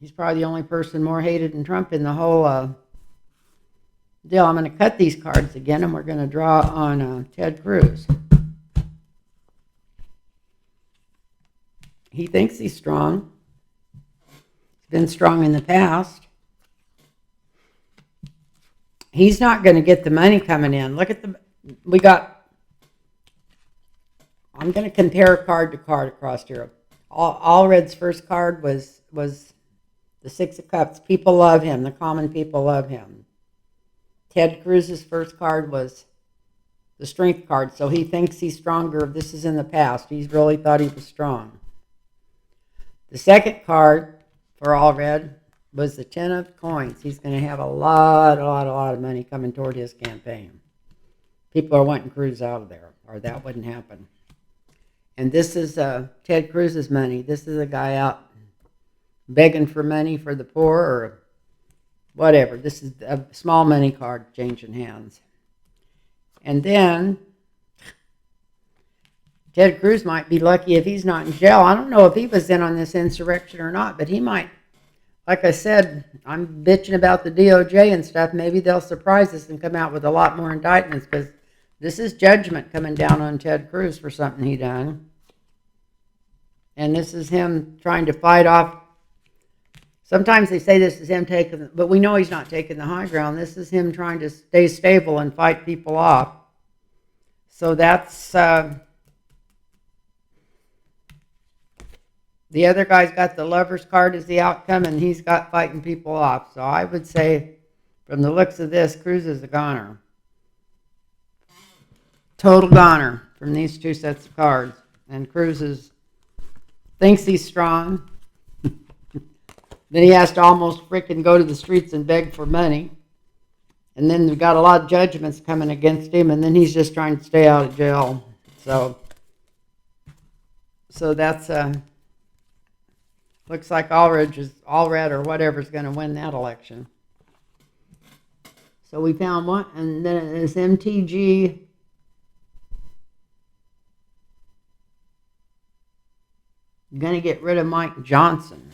He's probably the only person more hated than Trump in the whole deal. I'm going to cut these cards again, and we're going to draw on Ted Cruz. He thinks he's strong. He's been strong in the past. He's not going to get the money coming in. Look at I'm going to compare card to card across here. Allred's first card was the Six of Cups. People love him. The common people love him. Ted Cruz's first card was the Strength card, so he thinks he's stronger. This is in the past. He's really thought he was strong. The second card for Allred was the Ten of Coins. He's going to have a lot of money coming toward his campaign. People are wanting Cruz out of there, or that wouldn't happen. And this is Ted Cruz's money. This is a guy out begging for money for the poor or whatever. This is a small money card changing hands. And then Ted Cruz might be lucky if he's not in jail. I don't know if he was in on this insurrection or not, but he might. Like I said, I'm bitching about the DOJ and stuff. Maybe they'll surprise us and come out with a lot more indictments, because this is judgment coming down on Ted Cruz for something he done. And this is him trying to fight off. Sometimes they say this is him taking, but we know he's not taking the high ground. This is him trying to stay stable and fight people off. So that's, the other guy's got the Lover's card as the outcome, and he's got fighting people off. So I would say, from the looks of this, Cruz is a goner. Total goner from these two sets of cards. And Cruz thinks he's strong. Then he has to almost frickin' go to the streets and beg for money. And then we've got a lot of judgments coming against him, and then he's just trying to stay out of jail. So that's, looks like Allred or whatever is going to win that election. So we found one, and then it's MTG. Going to get rid of Mike Johnson.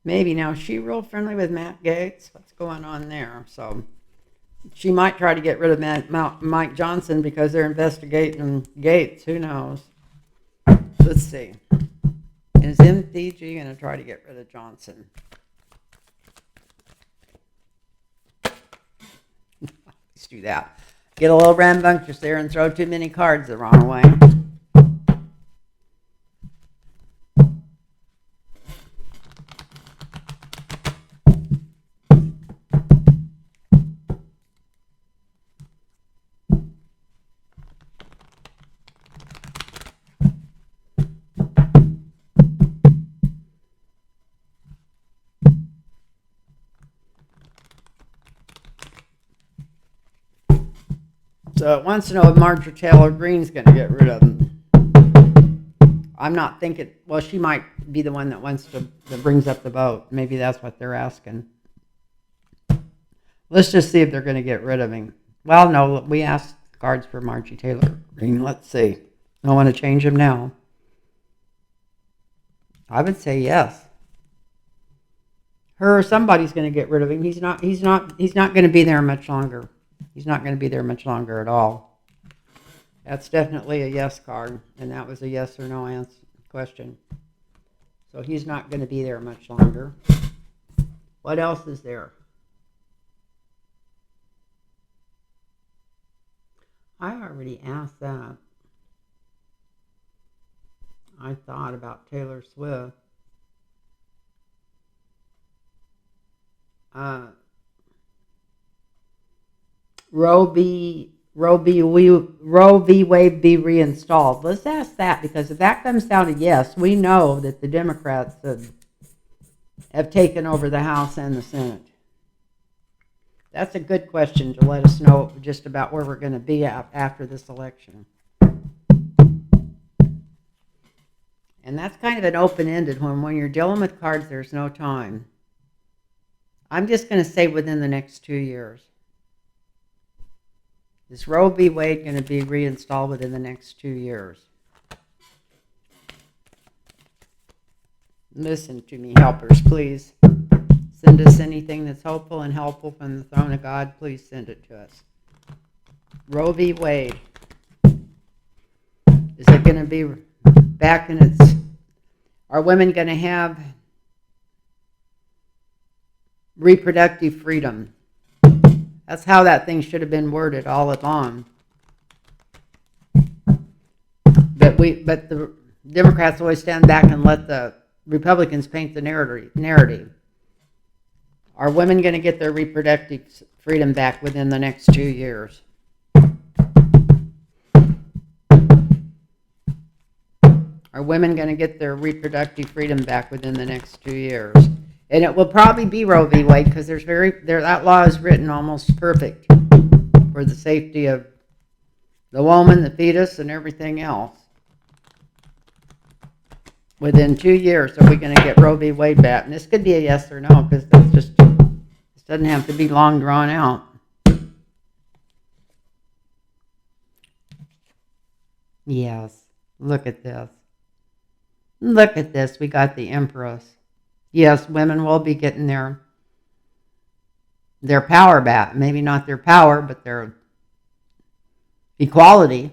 Maybe. Now, is she real friendly with Matt Gaetz? What's going on there? So she might try to get rid of Mike Johnson because they're investigating Gaetz. Who knows? Let's see. Is MTG going to try to get rid of Johnson? Let's do that. Get a little rambunctious there and throw too many cards the wrong way. So it wants to know if Marjorie Taylor Greene's going to get rid of them. I'm not thinking, well, she might be the one that brings up the vote. Maybe that's what they're asking. Let's just see if they're going to get rid of him. Well, no, we asked cards for Marjorie Taylor Greene. Let's see. I want to change him now. I would say yes. Her or somebody's going to get rid of him. He's not going to be there much longer. He's not going to be there much longer at all. That's definitely a yes card, and that was a yes or no answer question. So he's not going to be there much longer. What else is there? I already asked that. I thought about Taylor Swift. Uh, Roe v. Wade be reinstalled. Let's ask that, because if that comes down to yes, we know that the Democrats have taken over the House and the Senate. That's a good question to let us know just about where we're going to be at after this election. And that's kind of an open-ended one. When you're dealing with cards, there's no time. I'm just going to say within the next 2 years. Is Roe v. Wade going to be reinstalled within the next 2 years? Listen to me, helpers, please. Send us anything that's hopeful and helpful from the throne of God. Please send it to us. Roe v. Wade. Is it going to be back in its... Are women going to have reproductive freedom? That's how that thing should have been worded all along. But the Democrats always stand back and let the Republicans paint the narrative. Are women going to get their reproductive freedom back within the next 2 years? Are women going to get their reproductive freedom back within the next 2 years? And it will probably be Roe v. Wade, because that law is written almost perfect for the safety of the woman, the fetus, and everything else. Within 2 years, are we going to get Roe v. Wade back? And this could be a yes or no, because this doesn't have to be long drawn out. Yes, look at this. Look at this. We got the Empress. Yes, women will be getting their power back. Maybe not their power, but their equality.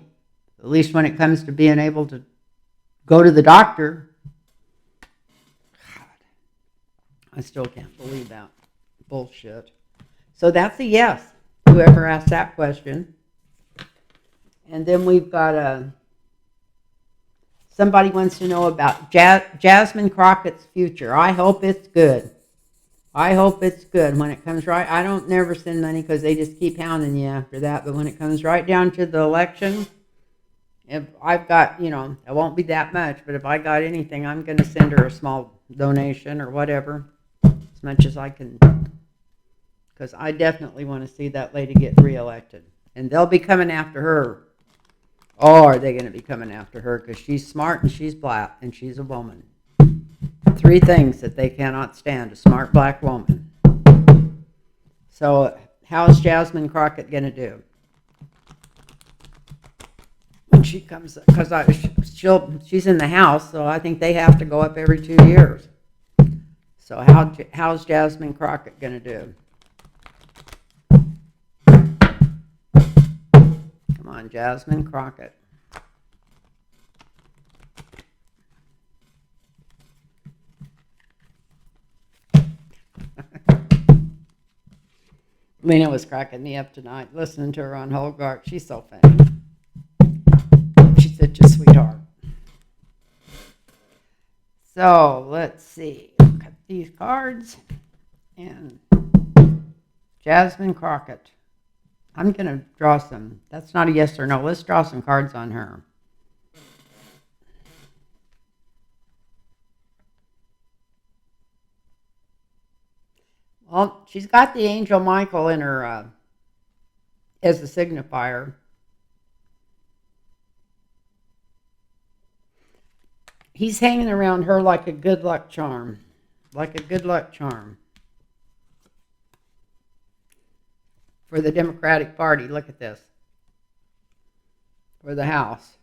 At least when it comes to being able to go to the doctor. God, I still can't believe that bullshit. So that's a yes, whoever asked that question. And then we've got somebody wants to know about Jasmine Crockett's future. I hope it's good. I hope it's good when it comes right. I don't never send money because they just keep hounding you after that. But when it comes right down to the election, if I've got, it won't be that much. But if I got anything, I'm going to send her a small donation or whatever, as much as I can. Because I definitely want to see that lady get reelected. And they'll be coming after her. Oh, are they going to be coming after her? Because she's smart and she's black and she's a woman. 3 things that they cannot stand: a smart black woman. So how's Jasmine Crockett going to do when she comes? Because she's in the House, so I think they have to go up every 2 years. So how's Jasmine Crockett going to do? Come on, Jasmine Crockett. Lena was cracking me up tonight listening to her on Holgart. She's so funny. She's such a sweetheart. So let's see. Cut these cards. And Jasmine Crockett. I'm going to draw some. That's not a yes or no. Let's draw some cards on her. Well, she's got the angel Michael in her as a signifier. He's hanging around her like a good luck charm. Like a good luck charm. For the Democratic Party. Look at this. For the House.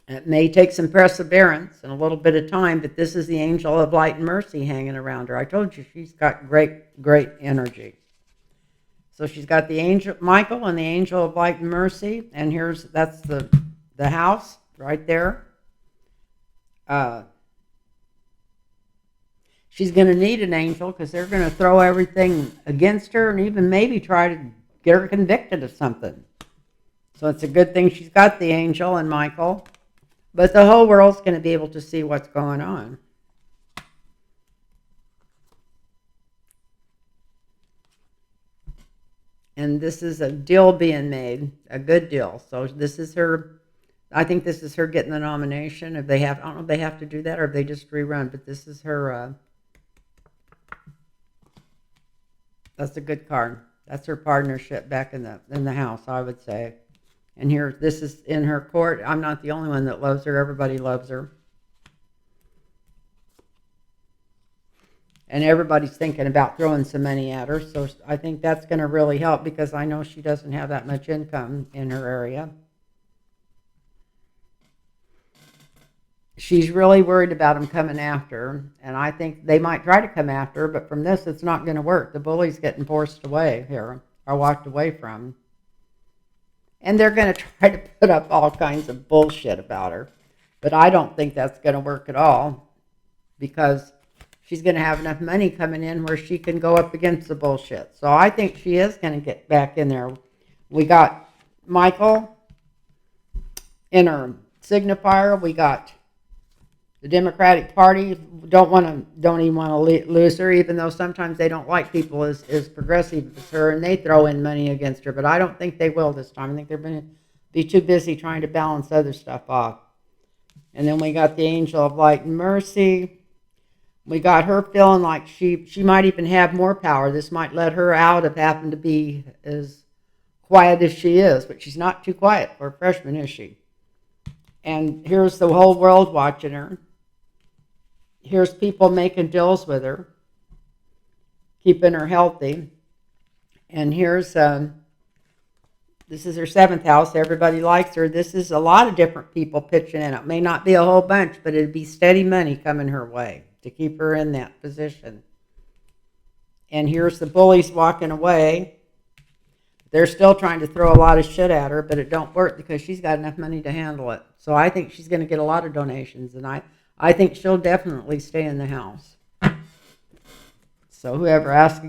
It may take some perseverance and a little bit of time, but this is the angel of light and mercy hanging around her. I told you she's got great, great energy. So she's got the angel Michael and the angel of light and mercy, and that's the House right there. she's going to need an angel because they're going to throw everything against her and even maybe try to get her convicted of something. So it's a good thing she's got the angel and Michael. But the whole world's going to be able to see what's going on. And this is a deal being made, a good deal. So this is her, I think this is her getting the nomination. If they have, I don't know if they have to do that or if they just rerun, but this is her, that's a good card. That's her partnership back in the house, I would say. And here, this is in her court. I'm not the only one that loves her. Everybody loves her. And everybody's thinking about throwing some money at her. So I think that's going to really help because I know she doesn't have that much income in her area. She's really worried about them coming after her. And I think they might try to come after her. But from this, it's not going to work. The bully's getting forced away here or walked away from. And they're going to try to put up all kinds of bullshit about her. But I don't think that's going to work at all because she's going to have enough money coming in where she can go up against the bullshit. So I think she is going to get back in there. We got Michael in her signifier. We got the Democratic Party. Don't even want to lose her, even though sometimes they don't like people as progressive as her, and they throw in money against her. But I don't think they will this time. I think they're going to be too busy trying to balance other stuff off. And then we got the Angel of Light and Mercy. We got her feeling like she might even have more power. This might let her out of having to be as quiet as she is, but she's not too quiet for a freshman, is she? And here's the whole world watching her. Here's people making deals with her, keeping her healthy. And here's, this is her 7th house. Everybody likes her. This is a lot of different people pitching in. It may not be a whole bunch, but it'd be steady money coming her way to keep her in that position. And here's the bullies walking away. They're still trying to throw a lot of shit at her, but it don't work because she's got enough money to handle it. So I think she's going to get a lot of donations, and I think she'll definitely stay in the house. So whoever asks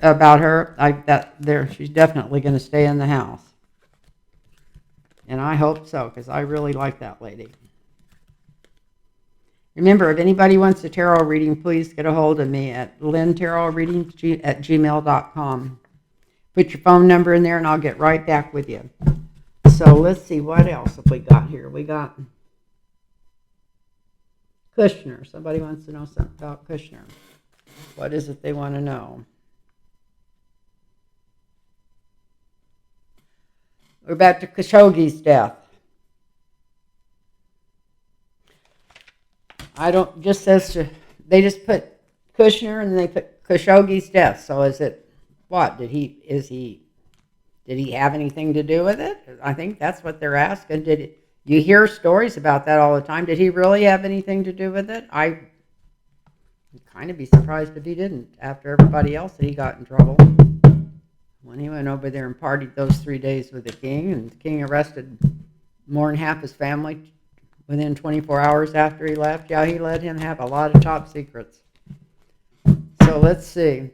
about her, she's definitely going to stay in the house. And I hope so, because I really like that lady. Remember, if anybody wants a tarot reading, please get a hold of me at lintarotreading@gmail.com. Put your phone number in there, and I'll get right back with you. So let's see, what else have we got here? We got Kushner. Somebody wants to know something about Kushner. What is it they want to know? We're back to Khashoggi's death. They just put Kushner and they put Khashoggi's death. So is it what? Did he have anything to do with it? I think that's what they're asking. You hear stories about that all the time. Did he really have anything to do with it? I'd kind of be surprised if he didn't, after everybody else that he got in trouble. When he went over there and partied those 3 days with the king, and the king arrested more than half his family within 24 hours after he left. Yeah, he let him have a lot of top secrets. So let's see.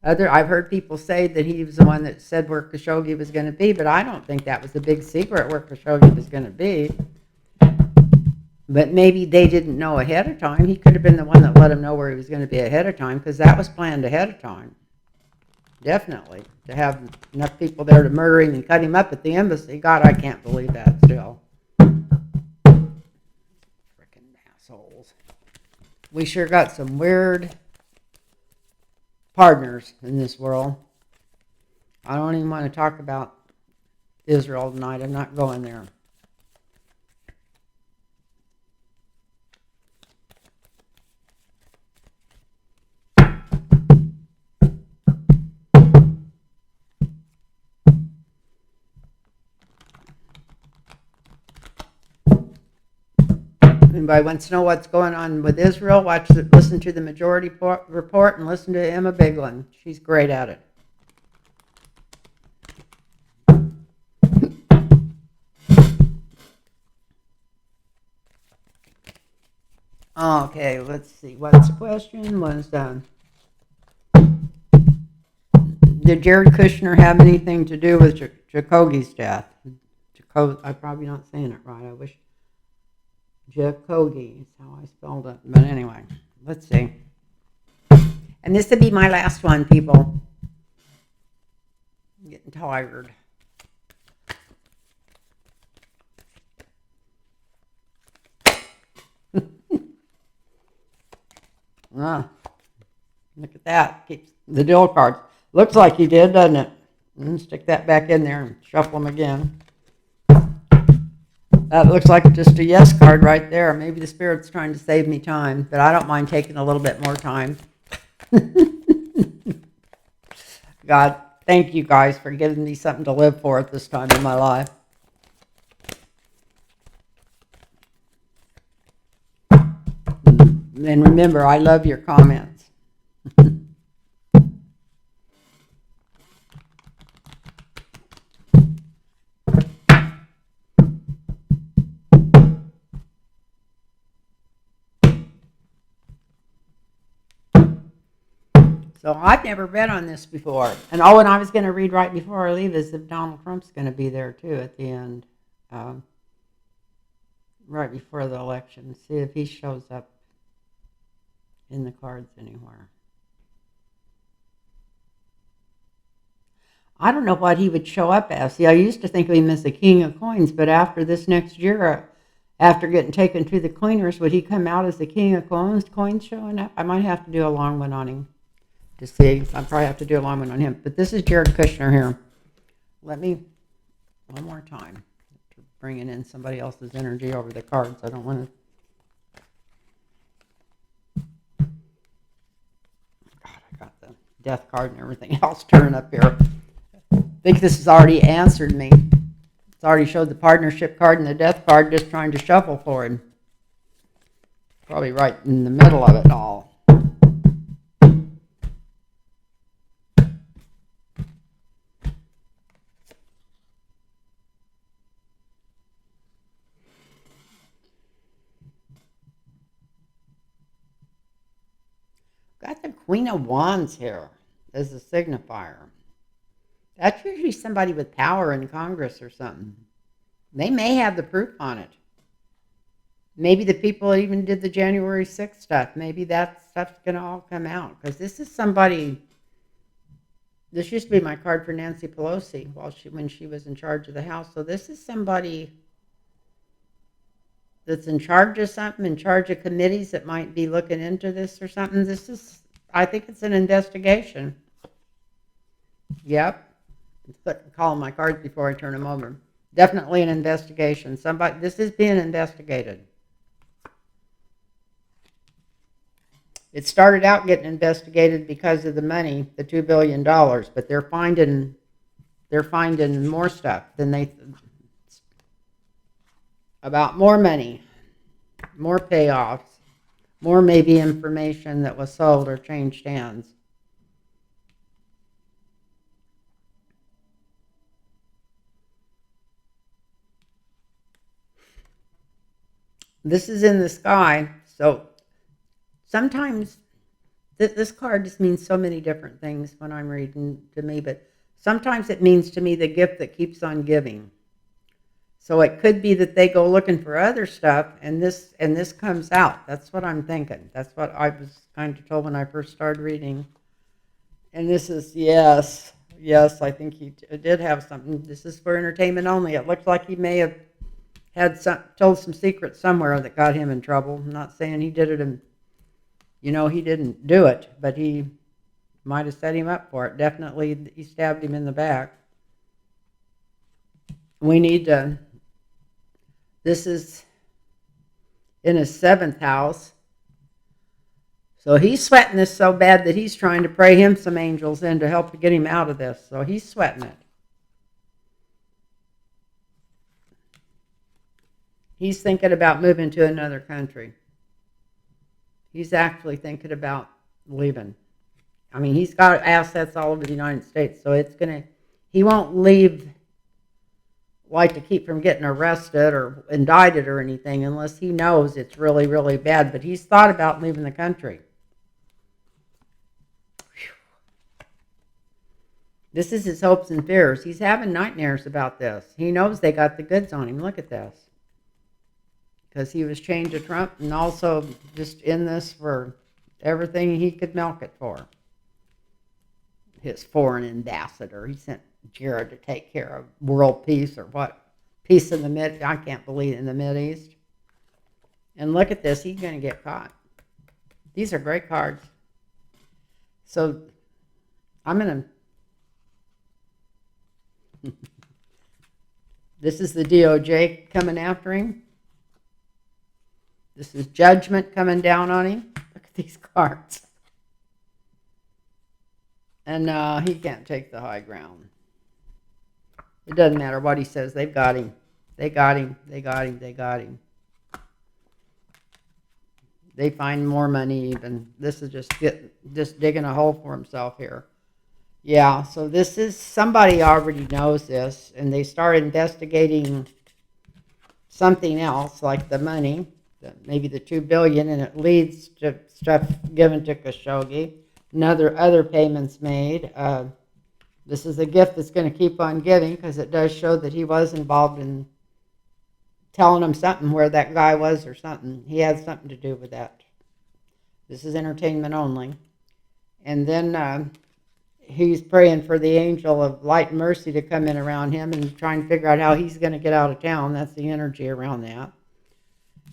I've heard people say that he was the one that said where Khashoggi was going to be, but I don't think that was a big secret where Khashoggi was going to be. But maybe they didn't know ahead of time. He could have been the one that let him know where he was going to be ahead of time, because that was planned ahead of time. Definitely. To have enough people there to murder him and cut him up at the embassy. God, I can't believe that still. Frickin' assholes. We sure got some weird partners in this world. I don't even want to talk about Israel tonight. I'm not going there. Anybody wants to know what's going on with Israel, listen to the Majority Report and listen to Emma Biglin. She's great at it. Okay, let's see. What's the question? Was did Jared Kushner have anything to do with Jacogi's death? I'm probably not saying it right. I wish. Jacogi is how I spelled it. But anyway, let's see. And this would be my last one, people. I'm getting tired. Ah, look at that. Keeps the deal cards. Looks like he did, doesn't it? Stick that back in there and shuffle them again. That looks like just a yes card right there. Maybe the Spirit's trying to save me time, but I don't mind taking a little bit more time. God, thank you guys for giving me something to live for at this time in my life. And remember, I love your comments. So I've never read on this before. And and I was going to read right before I leave is if Donald Trump's going to be there too at the end, right before the election. See if he shows up in the cards anywhere. I don't know what he would show up as. See, I used to think of him as the king of coins, but after this next year, after getting taken to the cleaners, would he come out as the king of coins showing up? I might have to do a long one on him to see. I'll probably have to do a long one on him. But this is Jared Kushner here. Let me, one more time, bringing in somebody else's energy over the cards. I don't want to. God, I got the death card and everything else turned up here. I think this has already answered me. It's already showed the partnership card and the death card, just trying to shuffle for him. Probably right in the middle of it all. Got the Queen of Wands here as a signifier. That's usually somebody with power in Congress or something. They may have the proof on it. Maybe the people that even did the January 6th stuff, maybe that stuff's going to all come out. Because this is somebody, this used to be my card for Nancy Pelosi when she was in charge of the House. So this is somebody that's in charge of something, in charge of committees that might be looking into this or something. This is, I think it's an investigation. Yep. Calling my cards before I turn them over. Definitely an investigation. This is being investigated. It started out getting investigated because of the money, the $2 billion, but they're finding more stuff than about more money, more payoffs, more maybe information that was sold or changed hands. This is in the sky, so sometimes this card just means so many different things when I'm reading to me, but sometimes it means to me the gift that keeps on giving. So it could be that they go looking for other stuff and this comes out. That's what I'm thinking. That's what I was kind of told when I first started reading. And this is, yes, I think he did have something. This is for entertainment only. It looks like he may have had told some secrets somewhere that got him in trouble. I'm not saying he did it, and he didn't do it, but he might have set him up for it. Definitely, he stabbed him in the back. We need to. This is in his 7th house, so he's sweating this so bad that he's trying to pray him some angels in to help to get him out of this. So he's sweating it. He's thinking about moving to another country. He's actually thinking about leaving. I mean, he's got assets all over the United States, so he won't leave like to keep from getting arrested or indicted or anything unless he knows it's really, really bad. But he's thought about leaving the country. This is his hopes and fears. He's having nightmares about this. He knows they got the goods on him. Look at this. Because he was chained to Trump and also just in this for everything he could milk it for. His foreign ambassador. He sent Jared to take care of world peace or what? Peace in the I can't believe in the Mideast. And look at this. He's going to get caught. These are great cards. So I'm going to... This is the DOJ coming after him. This is judgment coming down on him. Look at these cards. And he can't take the high ground. It doesn't matter what he says. They've got him. They got him. They got him. They got him. They find more money even. This is just digging a hole for himself here. Yeah, so this is, somebody already knows this, and they start investigating something else, like the money, maybe the $2 billion, and it leads to stuff given to Khashoggi, and other payments made. This is a gift that's going to keep on giving, because it does show that he was involved in telling them something, where that guy was or something. He had something to do with that. This is entertainment only. And then he's praying for the angel of light and mercy to come in around him and trying to figure out how he's going to get out of town. That's the energy around that.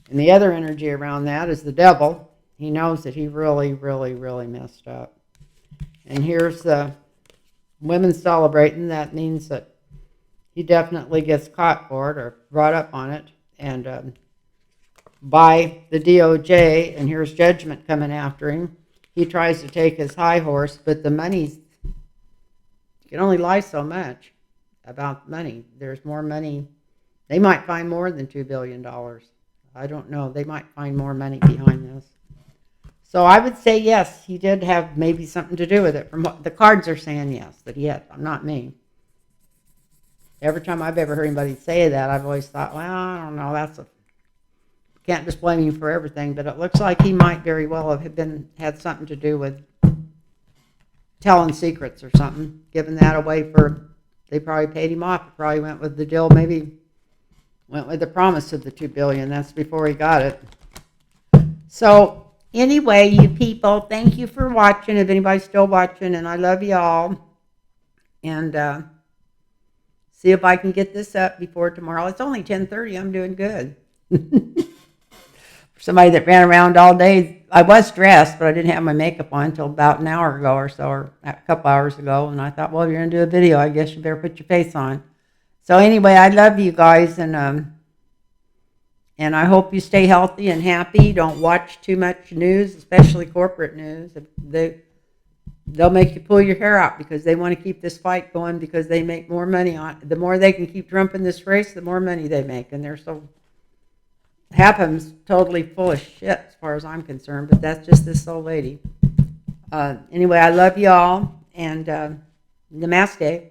And the other energy around that is the devil. He knows that he really, really, really messed up. And here's the women celebrating. That means that he definitely gets caught for it or brought up on it. And by the DOJ, and here's judgment coming after him. He tries to take his high horse, but the money's, you can only lie so much about money. There's more money. They might find more than $2 billion. I don't know. They might find more money behind this. So I would say yes, he did have maybe something to do with it. From what the cards are saying, yes, that he had. Not me. Every time I've ever heard anybody say that, I've always thought, well, I don't know. Can't just blame him for everything, but it looks like he might very well have had something to do with telling secrets or something, giving that away they probably paid him off. It probably went with the deal, maybe went with the promise of the $2 billion. That's before he got it. So anyway, you people, thank you for watching, if anybody's still watching, and I love you all. And see if I can get this up before tomorrow. It's only 10:30. I'm doing good. For somebody that ran around all day, I was dressed, but I didn't have my makeup on until about an hour ago or so, or a couple hours ago. And I thought, well, if you're going to do a video, I guess you better put your face on. So anyway, I love you guys, and I hope you stay healthy and happy. Don't watch too much news, especially corporate news. They'll make you pull your hair out because they want to keep this fight going because they make more money on it. The more they can keep Trump in this race, the more money they make. And they're so happens totally full of shit as far as I'm concerned, but that's just this old lady. Anyway, I love you all, and namaste.